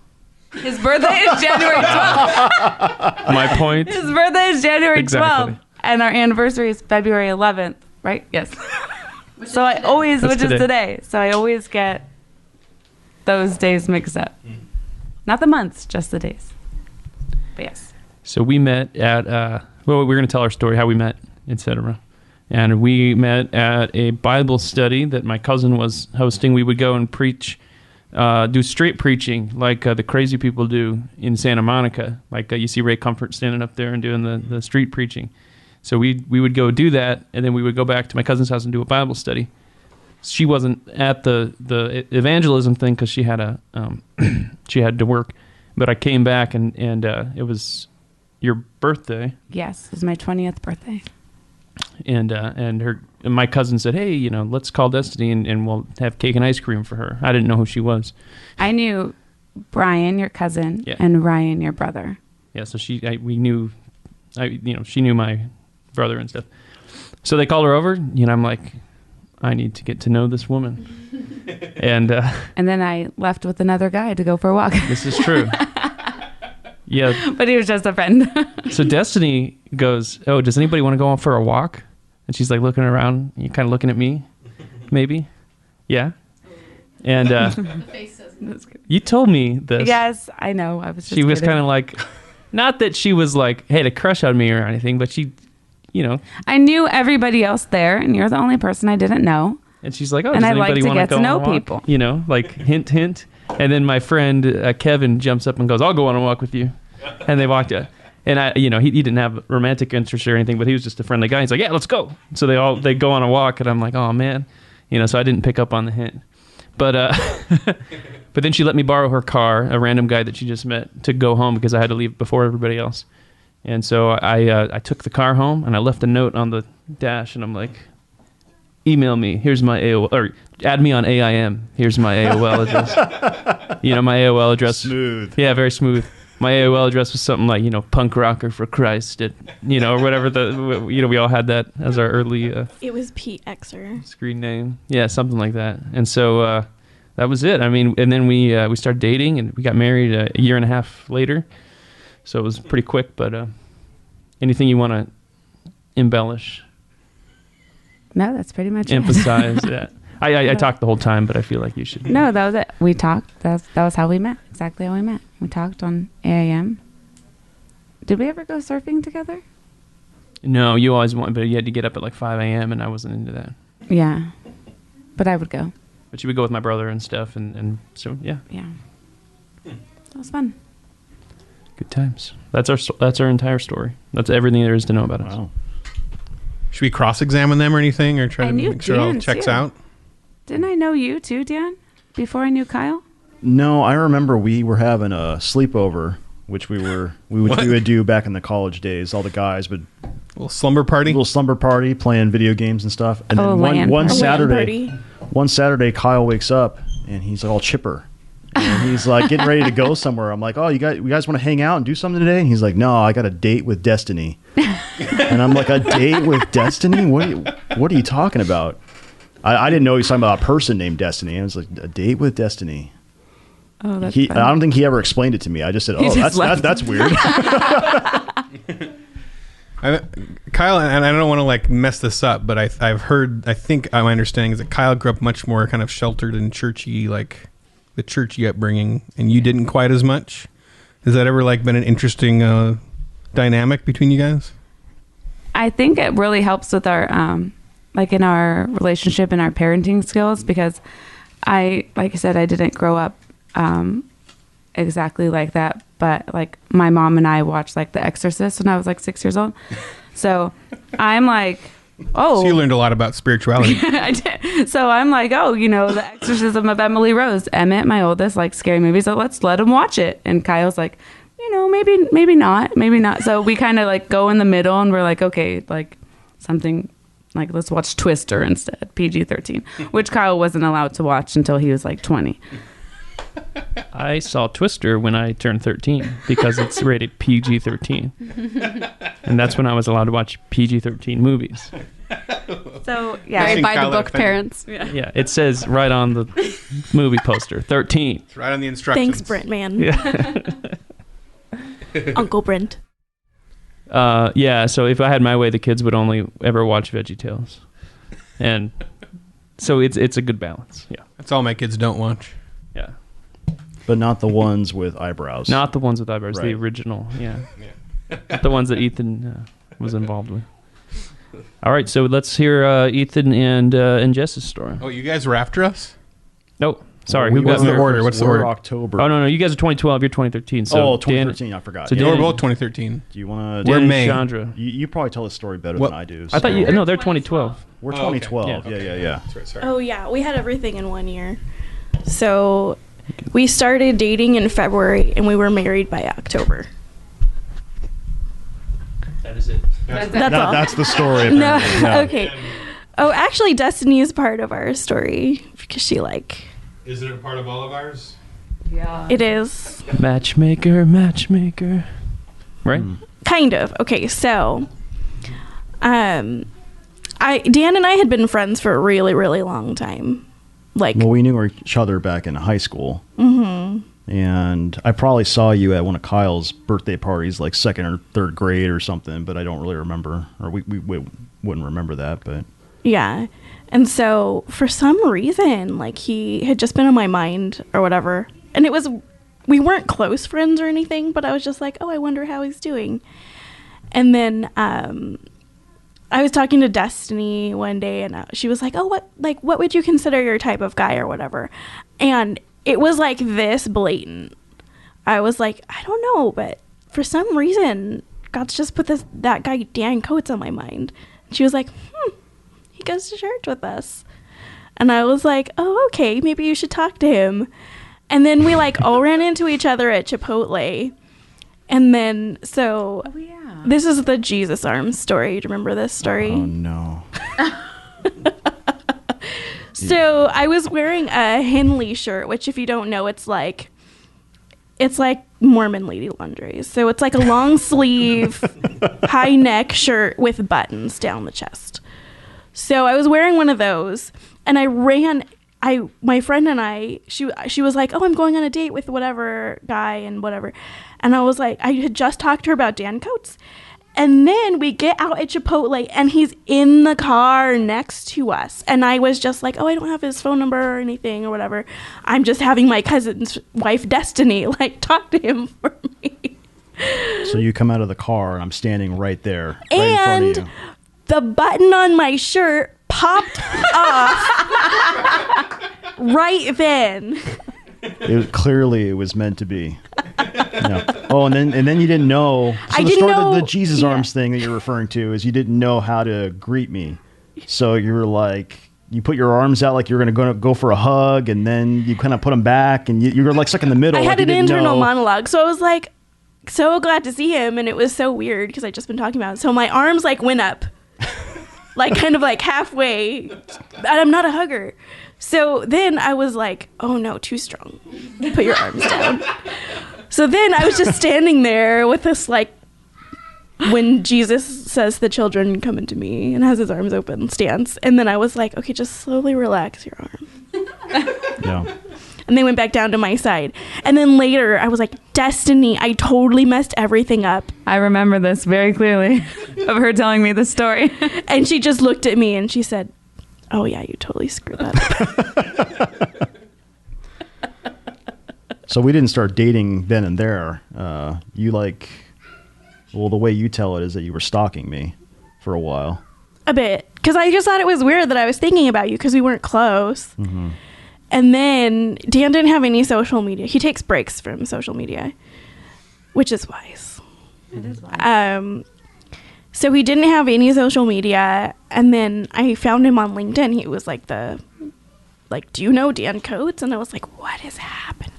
His birthday is January 12th. My point. His birthday is January 12th. Exactly. And our anniversary is February 11th, right? Yes. Which is today. So I always get those days mixed up. Not the months, just the days. But yes. So we met at. Well, we're going to tell our story, how we met, etc. And we met at a Bible study that my cousin was hosting. We would go and preach, do street preaching like the crazy people do in Santa Monica. Like you see Ray Comfort standing up there and doing the street preaching. So we would go do that, and then we would go back to my cousin's house and do a Bible study. She wasn't at the evangelism thing because she had she had to work. But I came back, and it was your birthday. Yes, it was my 20th birthday. And my cousin said, hey, let's call Destiny and we'll have cake and ice cream for her. I didn't know who she was. I knew Brian, your cousin, and Ryan, your brother. Yeah, so she knew my brother and stuff. So they called her over, I'm like, I need to get to know this woman. And then I left with another guy to go for a walk. This is true. Yeah. But he was just a friend. So Destiny goes, oh, does anybody want to go on for a walk? And she's like looking around, you kind of looking at me, maybe? Yeah. And you told me this. Yes, I know. I was just She was kidding. kind of like, not that she was like, had a crush on me or anything, but she, I knew everybody else there, and you're the only person I didn't know. And she's like, oh, and does I like anybody to want get go to know on a walk? people. Like hint, hint. And then my friend Kevin jumps up and goes, I'll go on a walk with you. And they walked out. And he didn't have romantic interest or anything, but he was just a friendly guy. He's like, yeah, let's go. So they go on a walk, and I'm like, oh man, so I didn't pick up on the hint. But but then she let me borrow her car, a random guy that she just met, to go home because I had to leave before everybody else. And so I took the car home, and I left a note on the dash, and I'm like, email me. Here's my AOL, or add me on AIM. Here's my AOL address. My AOL address. Smooth. Yeah, very smooth. My AOL address was something like, punk rocker for Christ, or whatever we all had that as our early It was Pete Xer. screen name. Yeah, something like that. And so that was it. I mean, and then we started dating, and we got married a year and a half later. So it was pretty quick, but anything you want to embellish? No, that's pretty much emphasize that. I talked the whole time, but I feel like you should. No, that was it. We talked. That was how we met. Exactly how we met. We talked on AIM. Did we ever go surfing together? No, you always wanted, but you had to get up at like 5 a.m. and I wasn't into that. Yeah, but I would go. But you would go with my brother and stuff, and so yeah. Yeah, that was fun. Good times. That's our entire story. That's everything there is to know about us. Wow. Should we cross-examine them or anything, or try to make sure it all Dan, checks too. out? Didn't I know you too, Dan? Before I knew Kyle? No, I remember we were having a sleepover, which we would do back in the college days. All the guys would little slumber party, playing video games and stuff. And then one Saturday, Kyle wakes up and he's all chipper, and he's like getting ready to go somewhere. I'm like, oh, you guys want to hang out and do something today? And he's like, no, I got a date with Destiny. And I'm like, a date with Destiny? What are you talking about? I didn't know he was talking about a person named Destiny. I was like, a date with Destiny. Oh, that's I funny. don't think he ever explained it to me. I just said, that's weird. Kyle, and I don't want to like mess this up, but I've heard, I think my understanding is that Kyle grew up much more kind of sheltered and churchy, like the churchy upbringing, and you didn't quite as much. Has that ever like been an interesting dynamic between you guys? I think it really helps with our, like in our relationship and our parenting skills, because like I said, I didn't grow up exactly like that, but like my mom and I watched like The Exorcist when I was like 6 years old. So I'm like, oh. So you learned a lot about spirituality. I did. So I'm like, oh, The Exorcism of Emily Rose. Emmett, my oldest, like scary movies, so let's let him watch it. And Kyle's like, maybe not. So we kind of like go in the middle, and we're like, okay, like something like let's watch Twister instead, PG-13, which Kyle wasn't allowed to watch until he was like 20. I saw Twister when I turned 13 because it's rated PG-13. And that's when I was allowed to watch PG-13 movies. So, yeah. Very by the book parents. Yeah, it says right on the movie poster, 13. It's right on the instructions. Thanks, Brent, man. Yeah. Uncle Brent. Yeah, so if I had my way, the kids would only ever watch VeggieTales. And so it's a good balance. Yeah. That's all my kids don't watch. Yeah. But not the ones with eyebrows. Not the ones with eyebrows, Right. the original, yeah. Not the ones that Ethan was involved with. All right, so let's hear Ethan and Jess's story. Oh, you guys were after us? Nope. Sorry, Well, who got What's the there order? first? What's the We're order? October. Oh, no, you guys are 2012. You're 2013. So 2013. I forgot. so Yeah, Dan- we're both 2013. Do you want We're to? Dan May. and Chandra. You probably tell the story better What? than I do. I thought you. so- No, they're 2012. We're Oh, okay. 2012. Yeah. Yeah. That's right, sorry. Oh yeah, we had everything in 1 year. So we started dating in February and we were married by October. That is it. That's all. That's the story. No, apparently. Yeah. okay. Oh, actually, Destiny is part of our story because she Is it a part of all of ours? Yeah. it is Matchmaker. Right? kind of okay. So, Dan and I had been friends for a really, really long time. Like, Well, we knew each other back in high school. Mm-hmm. And I probably saw you at one of Kyle's birthday parties, like second or third grade or something, but I don't really remember. Or we wouldn't remember that, but yeah. And so, for some reason, like, he had just been on my mind or whatever. And we weren't close friends or anything, but I was just like, oh, I wonder how he's doing. And then I was talking to Destiny one day, and she was like, oh, what would you consider your type of guy or whatever? And it was like this blatant. I was like, I don't know, but for some reason, God's just put that guy Dan Coates on my mind. And she was like, he goes to church with us. And I was like, oh, okay, maybe you should talk to him. And then we like all ran into each other at Chipotle. And then, so Oh, yeah. this is the Jesus arms story. Do you remember this story? oh no. So I was wearing a Henley shirt, which if you don't know, it's like Mormon lady lingerie. So it's like a long sleeve, high neck shirt with buttons down the chest. So I was wearing one of those, and my friend and I, she was like, oh, I'm going on a date with whatever guy and whatever. And I was like, I had just talked to her about Dan Coates. And then we get out at Chipotle and he's in the car next to us. And I was just like, oh, I don't have his phone number or anything or whatever. I'm just having my cousin's wife, Destiny, like talk to him for me. So you come out of the car and I'm standing right there, right in front And of you. the button on my shirt popped off right then. It was meant to be. Yeah. Oh, and then you didn't know. So I the didn't story, know- the Jesus yeah. arms thing that you're referring to is you didn't know how to greet me. So you were like, you put your arms out like you're gonna go for a hug, and then you kind of put them back, and you were like stuck in the middle. I like had you an didn't internal know. monologue. So I was like, so glad to see him. And it was so weird because I'd just been talking about it. So my arms like went up, like kind of like halfway. And I'm not a hugger. So then I was like, oh no, too strong. Put your arms down. So then I was just standing there with this like, when Jesus says the children come into me and has his arms open stance. And then I was like, okay, just slowly relax your arm. Yeah. And they went back down to my side. And then later I was like, Destiny, I totally messed everything up. I remember this very clearly of her telling me the story. And she just looked at me and she said, oh yeah, you totally screwed that up. So we didn't start dating then and there. You like, well, the way you tell it is that you were stalking me for a while. A bit. Because I just thought it was weird that I was thinking about you because we weren't close. Mm-hmm. And then Dan didn't have any social media. He takes breaks from social media, which is wise. It is wise. So he didn't have any social media. And then I found him on LinkedIn. He was like do you know Dan Coates? And I was like, what is happening?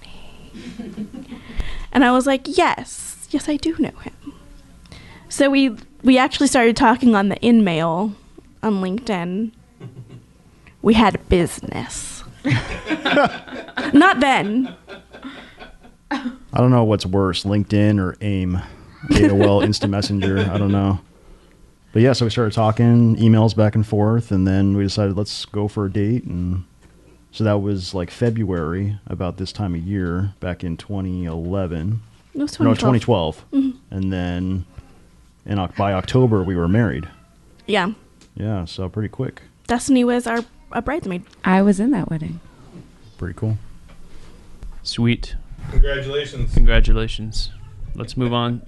And I was like, yes, I do know him. So we actually started talking on the InMail on LinkedIn. We had business. Not then. I don't know what's worse, LinkedIn or AIM, AOL Instant Messenger. I don't know. But yeah, so we started talking, emails back and forth, and then we decided let's go for a date. And so that was like February, about this time of year, back in 2011. It was No, 2012. 2012. Mm-hmm. And then by October, we were married. Yeah. Yeah, so pretty quick. Destiny was our bridesmaid. I was in that wedding. Pretty cool. Sweet. Congratulations. Let's move on.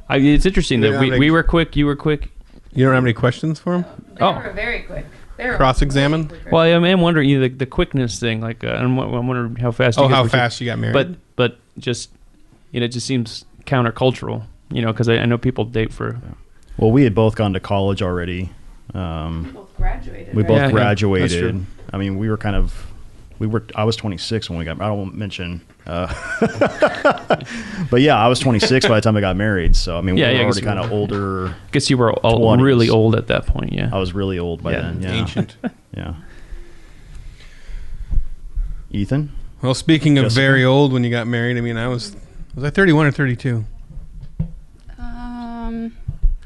It's interesting that we were quick, you were quick. You don't have any questions for him? They were very quick. Cross-examine? Well, I am wondering the quickness thing. Like, I'm wondering how fast. How fast you got married? But just, it just seems countercultural. Because I know people date for. Well, we had both gone to college already. We both graduated. We both Yeah, graduated. that's true. I mean, I was 26 when we got. I won't mention. But yeah, I was 26 by the time I got married. So I mean, we were already kind of older. I guess you were really old at that point. Yeah, I was really old by then. Yeah, ancient. Yeah. Ethan. Well, speaking of Jessica? very old, when you got married, I mean, was I 31 or 32?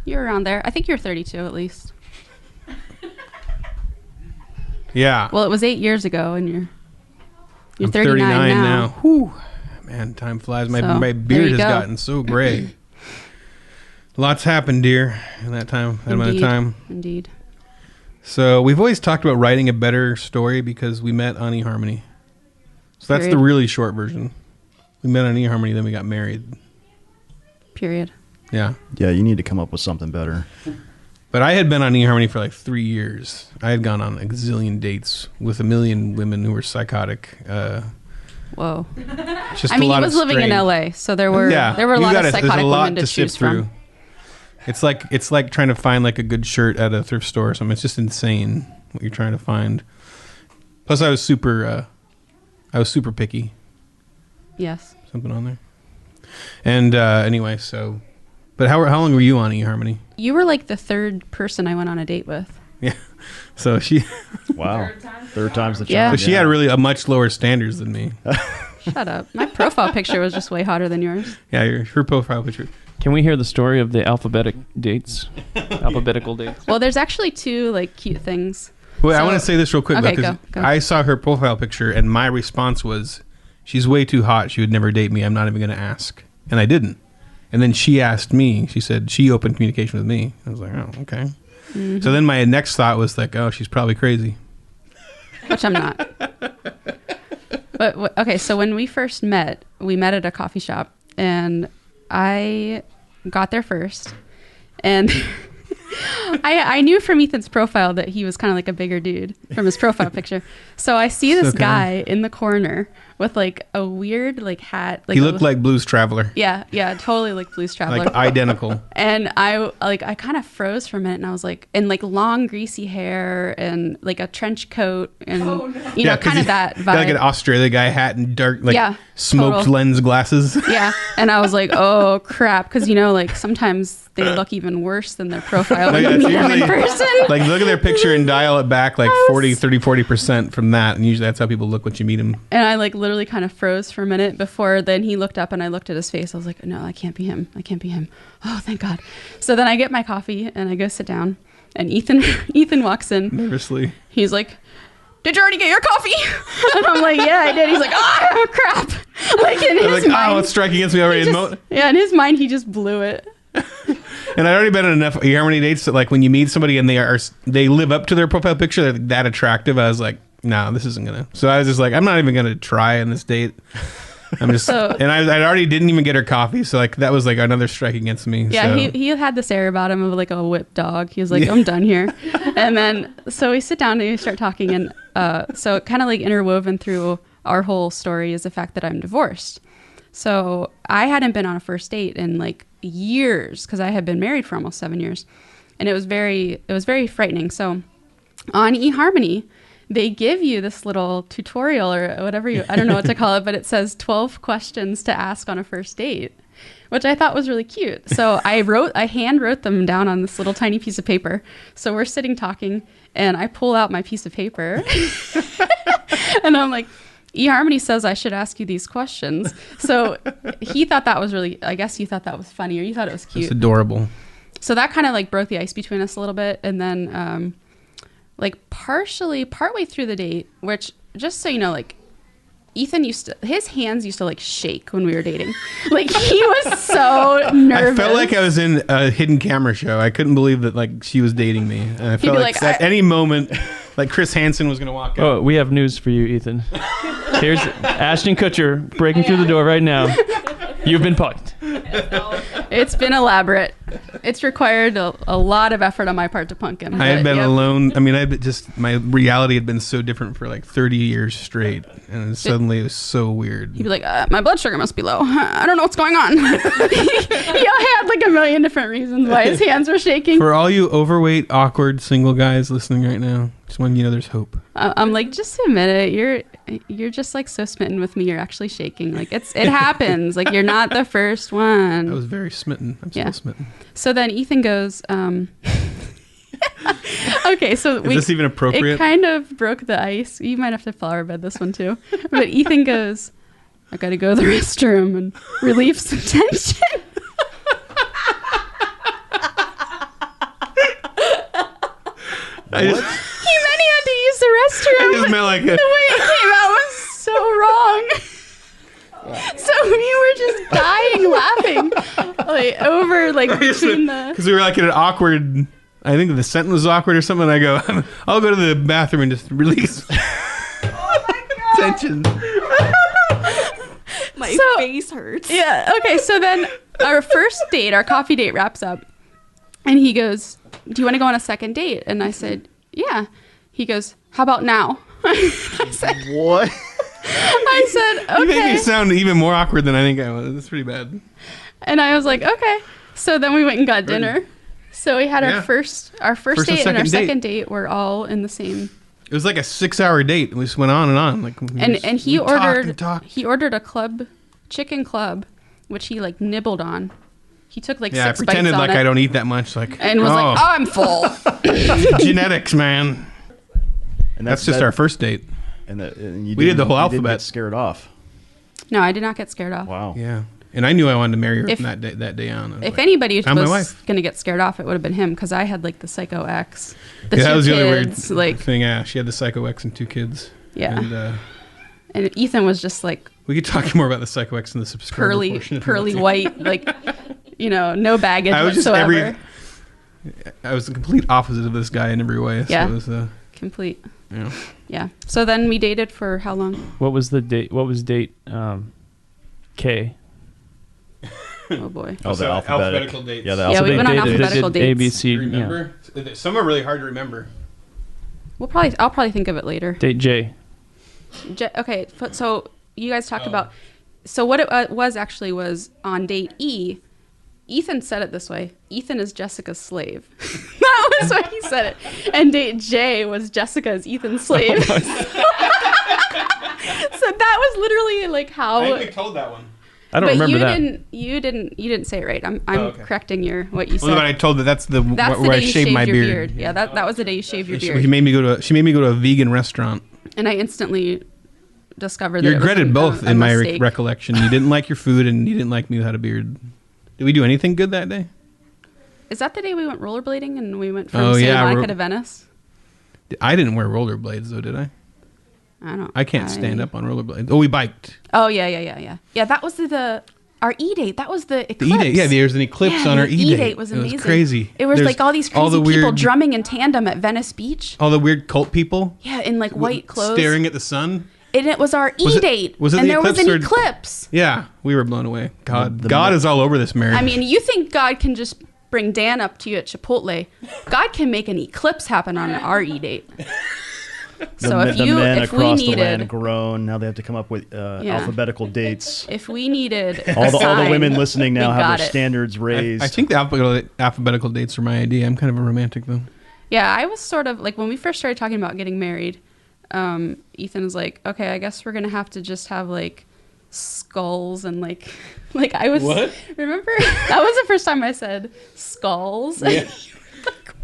You're around there. I think you're 32 at least. Yeah. Well, it was 8 years ago, and you're I'm 39 now. Whew. Man, time flies. My So, beard there you has go. gotten so gray. Lots happened, dear, in that amount of time. Indeed. So we've always talked about writing a better story because we met on eHarmony. So that's the really short version. We met on eHarmony, then we got married. Period. Yeah. Yeah, you need to come up with something better. But I had been on eHarmony for like 3 years. I had gone on a gazillion dates with a million women who were psychotic. Whoa. Just I mean, a lot he was of living in strain. LA, so there were a lot of psychotic women to choose from. It's like trying to find like a good shirt at a thrift store or something. It's just insane what you're trying to find. Plus, I was super picky. Yes. Something on there. And anyway, so, but how long were you on eHarmony? You were like the third person I went on a date with. Yeah. So she. Wow. Third time's the charm. Yeah. So she had really a much lower standards than me. Shut up. My profile picture was just way hotter than yours. Yeah, her profile picture. Can we hear the story of the alphabetical dates? Well, there's actually two like cute things. Wait, I want to say this real quick Okay, because go. I saw her profile picture and my response was, "She's way too hot. She would never date me. I'm not even going to ask." And I didn't. And then she asked me. She said she opened communication with me. I was like, "Oh, okay." Mm-hmm. So then my next thought was like, "Oh, she's probably crazy." Which I'm not. But okay, so when we first met, we met at a coffee shop, and I got there first, and I knew from Ethan's profile that he was kind of like a bigger dude from his profile picture. So I see this guy in the corner with like a weird like hat. Like he looked like Blues Traveler. Yeah, totally like Blues Traveler. Like identical. And I kind of froze for a minute, and I was like, and like long greasy hair and like a trench coat and you know, kind of that vibe. Like an Australia guy hat and dark like smoked total lens glasses. Yeah, and I was like, oh crap, because you know, like sometimes they look even worse than their profile when you meet them in person. Like look at their picture and dial it back like 40% from that, and usually that's how people look once you meet them. And I like literally kind of froze for a minute before then he looked up and I looked at his face. I was like, no, that can't be him. That can't be him. Oh, thank God. So then I get my coffee and I go sit down, and Ethan walks in nervously. He's like, "Did you already get your coffee?" And I'm like, "Yeah, I did." He's like, "Oh, crap." Like in his mind, oh, it's striking against me already. In his mind, he just blew it. And I'd already been on enough eHarmony dates that like when you meet somebody and they live up to their profile picture, they're that attractive, I was like, no, this isn't gonna. So I was just like, I'm not even gonna try on this date. I'm just, and I already didn't even get her coffee, so like that was like another strike against me. Yeah, so. he had this air about him of like a whipped dog. He was like, I'm done here. And then so we sit down and we start talking, and so kind of like interwoven through our whole story is the fact that I'm divorced. So I hadn't been on a first date in like years because I had been married for almost 7 years, and it was very frightening. So on eHarmony, they give you this little tutorial or whatever I don't know what to call it, but it says 12 questions to ask on a first date, which I thought was really cute. So I hand wrote them down on this little tiny piece of paper. So we're sitting talking, and I pull out my piece of paper and I'm like, eHarmony says I should ask you these questions. So he thought that was really, I guess you thought that was funny, or you thought it was cute. It's adorable. So that kind of like broke the ice between us a little bit. And then like partway through the date, which just so you know, like Ethan his hands used to like shake when we were dating. Like he was so nervous. I felt like I was in a hidden camera show. I couldn't believe that like she was dating me. And I felt like at any moment, like Chris Hansen was going to walk out. Oh, we have news for you, Ethan. Here's Ashton Kutcher breaking through the door right now. You've been punked. It's been elaborate. It's required a lot of effort on my part to punk him. I had but, been yep. alone. I mean, my reality had been so different for like 30 years straight, and suddenly it was so weird. He'd be like, my blood sugar must be low. I don't know what's going on. He had like a million different reasons why his hands were shaking. For all you overweight, awkward single guys listening right now, just want you to know there's hope. I'm like, just admit it. You're just like so smitten with me. You're actually shaking. Like it happens. Like you're not the first one. I was very smitten. I'm still smitten. So then Ethan goes, okay, so is this even appropriate? It kind of broke the ice. You might have to flower bed this one too. But Ethan goes, I gotta go to the restroom and relieve some tension. He meant he had to use the restroom. I just meant like the way it came out was so wrong. So we were just dying laughing, like over like between the. Because we were like in an awkward. I think the sentence was awkward or something. I go, I'll go to the bathroom and just release tension. My face hurts. Yeah. Okay. So then our first date, our coffee date, wraps up, and he goes, "Do you want to go on a second date?" And I said, "Yeah." He goes, "How about now?" I said, "What?" I said, "Okay." You make me sound even more awkward than I think I was. It's pretty bad. And I was like, "Okay." So then we went and got dinner. So we had our first date and our second date were all in the same. It was like a 6-hour date. We just went on and on. Like, and he ordered a chicken club, which he like nibbled on. He took like 6 bites on it. I pretended like I don't eat that much. Like, and was like, "Oh, I'm full." Genetics, man. And that's just our first date. And we did the whole alphabet. You didn't get scared off. No, I did not get scared off. Wow. Yeah. And I knew I wanted to marry her from that day on. If anybody was going to get scared off, it would have been him, because I had like the psycho ex, the that two was kids, the other weird thing. Yeah, she had the psycho ex and 2 kids. Yeah. And Ethan was just like, we could talk more about the psycho ex and the subscriber portion. Pearly white, like, no baggage whatsoever. I was the complete opposite of this guy in every way. Yeah. So it was complete. Yeah. So then we dated for how long? What was the date? What was date K? Oh boy. Oh, the alphabetical dates. Yeah, we went on alphabetical dates. A, B, C. Remember? Yeah. Some are really hard to remember. I'll probably think of it later. Date J. Okay, so you guys talked about. So what it was actually was on date E. Ethan said it this way: Ethan is Jessica's slave. That was what he said it. And date J was Jessica is Ethan's slave. So that was literally like how. I think we told that one. I don't remember that. You didn't say it right. I'm correcting what you said. Well, but I told that's the where I shaved my beard. Yeah, that was the day you shaved your beard. She made me go to a vegan restaurant. And I instantly discovered you that regretted both in my recollection. You didn't like your food and you didn't like me without a beard. Did we do anything good that day? Is that the day we went rollerblading and we went from Santa Monica to Venice? I didn't wear rollerblades though, did I? I can't stand up on rollerblades. Oh, we biked. Oh yeah. Yeah, that was our E-date. That was the eclipse. The E-date, yeah. There's an eclipse on our E-date. E-date was amazing. It was crazy. It was like all these crazy people drumming in tandem at Venice Beach. All the weird cult people. Yeah, in like white clothes. Staring at the sun. And it was our E-date. And there was an eclipse. Yeah, we were blown away. God is all over this marriage. I mean, you think God can just bring Dan up to you at Chipotle. God can make an eclipse happen on our E-date. So if men across the land groan. Now they have to come up with alphabetical dates. If we needed all the women listening now have their standards raised. I think the alphabetical dates are my idea. I'm kind of a romantic though. Yeah, I was sort of like when we first started talking about getting married. Ethan was like, "Okay, I guess we're gonna have to just have like skulls and like I was." What? Remember that was the first time I said skulls. Yeah.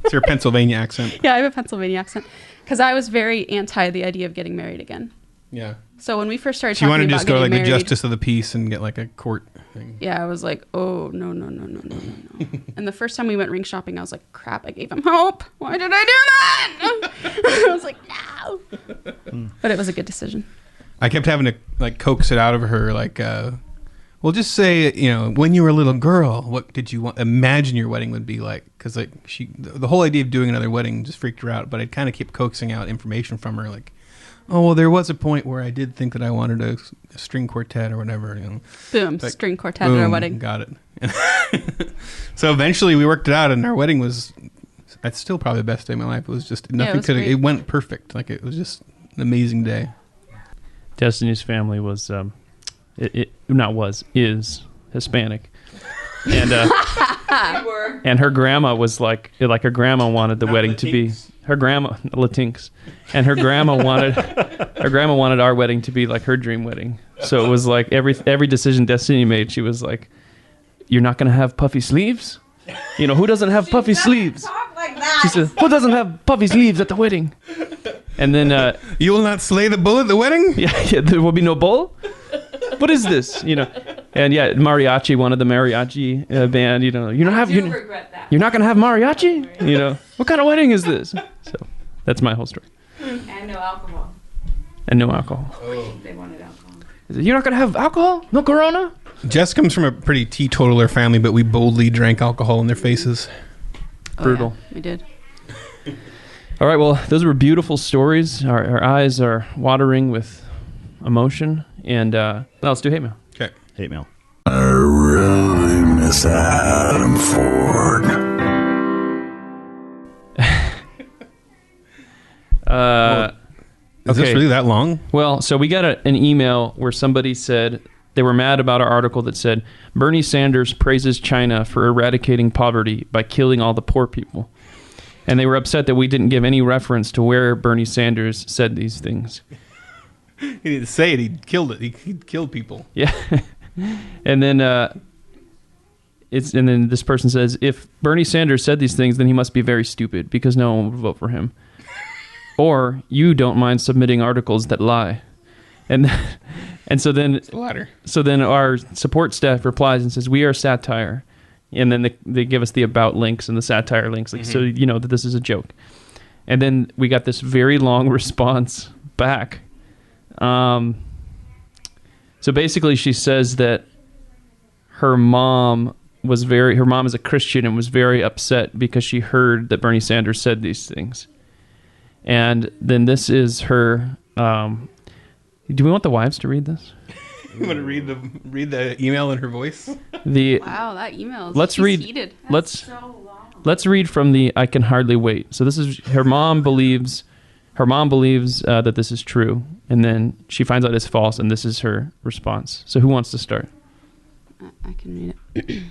It's your Pennsylvania accent. Yeah, I have a Pennsylvania accent. Because I was very anti the idea of getting married again. Yeah. So when we first started talking about getting married... you wanted to just go to like married, the justice of the peace and get like a court thing. Yeah, I was like, oh, no. And the first time we went ring shopping, I was like, crap, I gave him hope. Why did I do that? I was like, no. But it was a good decision. I kept having to like coax it out of her like... well, just say, when you were a little girl, what did you imagine your wedding would be like? Because like the whole idea of doing another wedding just freaked her out. But I'd kind of keep coaxing out information from her, like, oh, well, there was a point where I did think that I wanted a string quartet or whatever. Boom, like, string quartet at our wedding. Got it. So eventually we worked it out, and our wedding was. That's still probably the best day of my life. It was just nothing was could. great. It went perfect. Like it was just an amazing day. Destiny's family was, is Hispanic, and and her grandma was like her grandma wanted the wedding to be her grandma Latinx, and her grandma wanted our wedding to be like her dream wedding. So it was like every decision Destiny made, she was like, "You're not gonna have puffy sleeves." You know, who doesn't have puffy sleeves? She said, "Who doesn't have puffy sleeves at the wedding?" And then you will not slay the bull at the wedding. Yeah, there will be no bull. What is this? You know, and yeah, mariachi wanted the mariachi band. You know, you're not gonna have mariachi. You know, what kind of wedding is this? So that's my whole story. And no alcohol. And no alcohol. Oh. They wanted alcohol. You're not gonna have alcohol? No Corona? Jess comes from a pretty teetotaler family, but we boldly drank alcohol in their faces. Brutal. Yeah, we did. All right, well, those were beautiful stories. Our eyes are watering with emotion. And now let's do hate mail. Okay. Hate mail. I really miss Adam Ford. Is this really that long? Well, so we got an email where somebody said they were mad about our article that said Bernie Sanders praises China for eradicating poverty by killing all the poor people. And they were upset that we didn't give any reference to where Bernie Sanders said these things. He didn't say it. He killed it. He killed people. Yeah. And then this person says, if Bernie Sanders said these things, then he must be very stupid because no one would vote for him. Or you don't mind submitting articles that lie. And so then It's the latter. So then our support staff replies and says, we are satire. And then they give us the about links and the satire links, like, so you know that this is a joke. And then we got this very long response back. So basically she says that her mom is a Christian and was very upset because she heard that Bernie Sanders said these things. And then this is her, do we want the wives to read this? You want to read the email in her voice? Wow, that email is heated. Let's read from the I Can Hardly Wait. So this is her mom believes that this is true, and then she finds out it's false, and this is her response. So who wants to start? I can read it.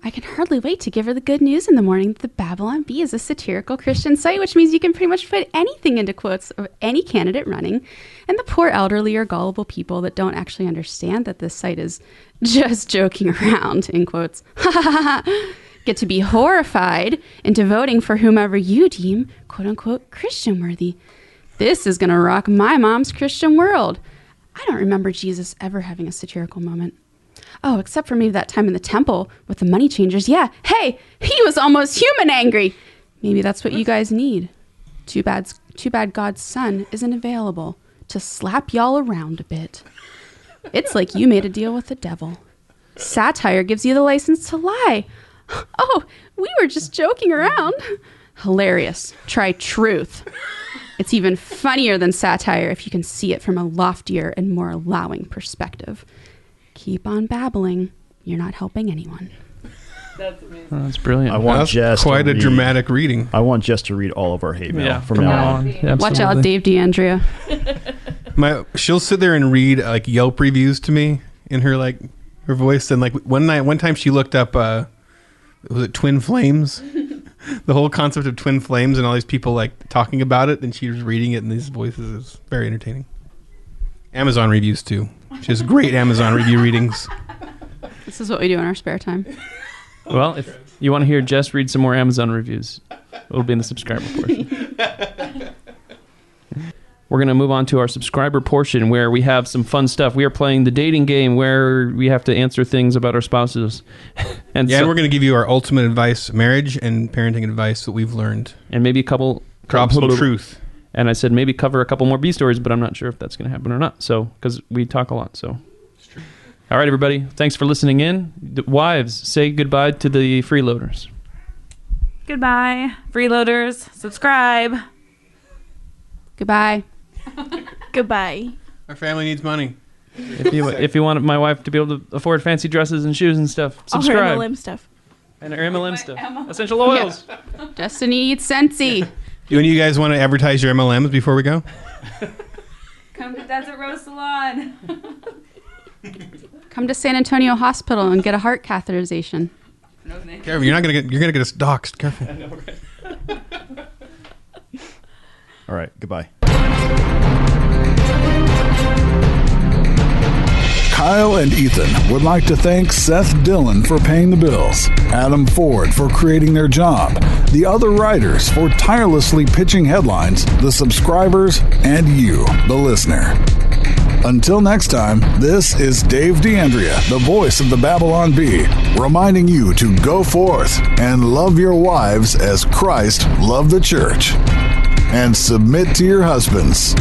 I can hardly wait to give her the good news in the morning that the Babylon Bee is a satirical Christian site, which means you can pretty much put anything into quotes of any candidate running. And the poor elderly or gullible people that don't actually understand that this site is just joking around, in quotes, get to be horrified into voting for whomever you deem, quote unquote, Christian worthy. This is going to rock my mom's Christian world. I don't remember Jesus ever having a satirical moment. Oh, except for maybe that time in the temple with the money changers. Yeah, hey, he was almost human angry. Maybe that's what you guys need. Too bad God's son isn't available to slap y'all around a bit. It's like you made a deal with the devil. Satire gives you the license to lie. Oh, we were just joking around. Hilarious. Try truth. It's even funnier than satire if you can see it from a loftier and more allowing perspective. Keep on babbling. You're not helping anyone. That's amazing. Oh, that's brilliant. I want That's Jess quite to a read, dramatic reading. I want Jess to read all of our hate mail from come now on. on. Watch Absolutely. out, Dave DeAndrea. She'll sit there and read like Yelp reviews to me in her her voice. And like one time she looked up, was it Twin Flames? The whole concept of twin flames and all these people like talking about it, and she was reading it in these voices. It was very entertaining. Amazon reviews too. She has great Amazon review readings. This is what we do in our spare time. Well, if you want to hear Jess read some more Amazon reviews, it'll be in the subscriber portion. We're going to move on to our subscriber portion where we have some fun stuff. We are playing the dating game where we have to answer things about our spouses. And we're going to give you our ultimate advice, marriage and parenting advice that we've learned. And maybe a couple truth. And I said maybe cover a couple more B stories, but I'm not sure if that's going to happen or not. So, because we talk a lot. So, all right, everybody. Thanks for listening in. Wives, say goodbye to the freeloaders. Goodbye, freeloaders. Subscribe. Goodbye. Goodbye. Our family needs money. If you want my wife to be able to afford fancy dresses and shoes and stuff, All her subscribe. MLM stuff. And our MLM stuff. Essential oils. Destiny eats Scentsy. Do any of you guys want to advertise your MLMs before we go? Come to Desert Rose Salon. Come to San Antonio Hospital and get a heart catheterization. Careful, you're gonna get us doxxed. Careful. All right, goodbye. Kyle and Ethan would like to thank Seth Dillon for paying the bills, Adam Ford for creating their job, the other writers for tirelessly pitching headlines, the subscribers, and you, the listener. Until next time, this is Dave D'Andrea, the voice of the Babylon Bee, reminding you to go forth and love your wives as Christ loved the church. And submit to your husbands.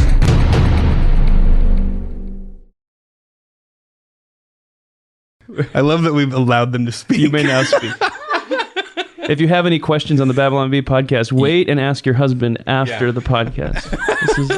I love that we've allowed them to speak. You may now speak. If you have any questions on the Babylon Bee podcast, wait and ask your husband after the podcast. This is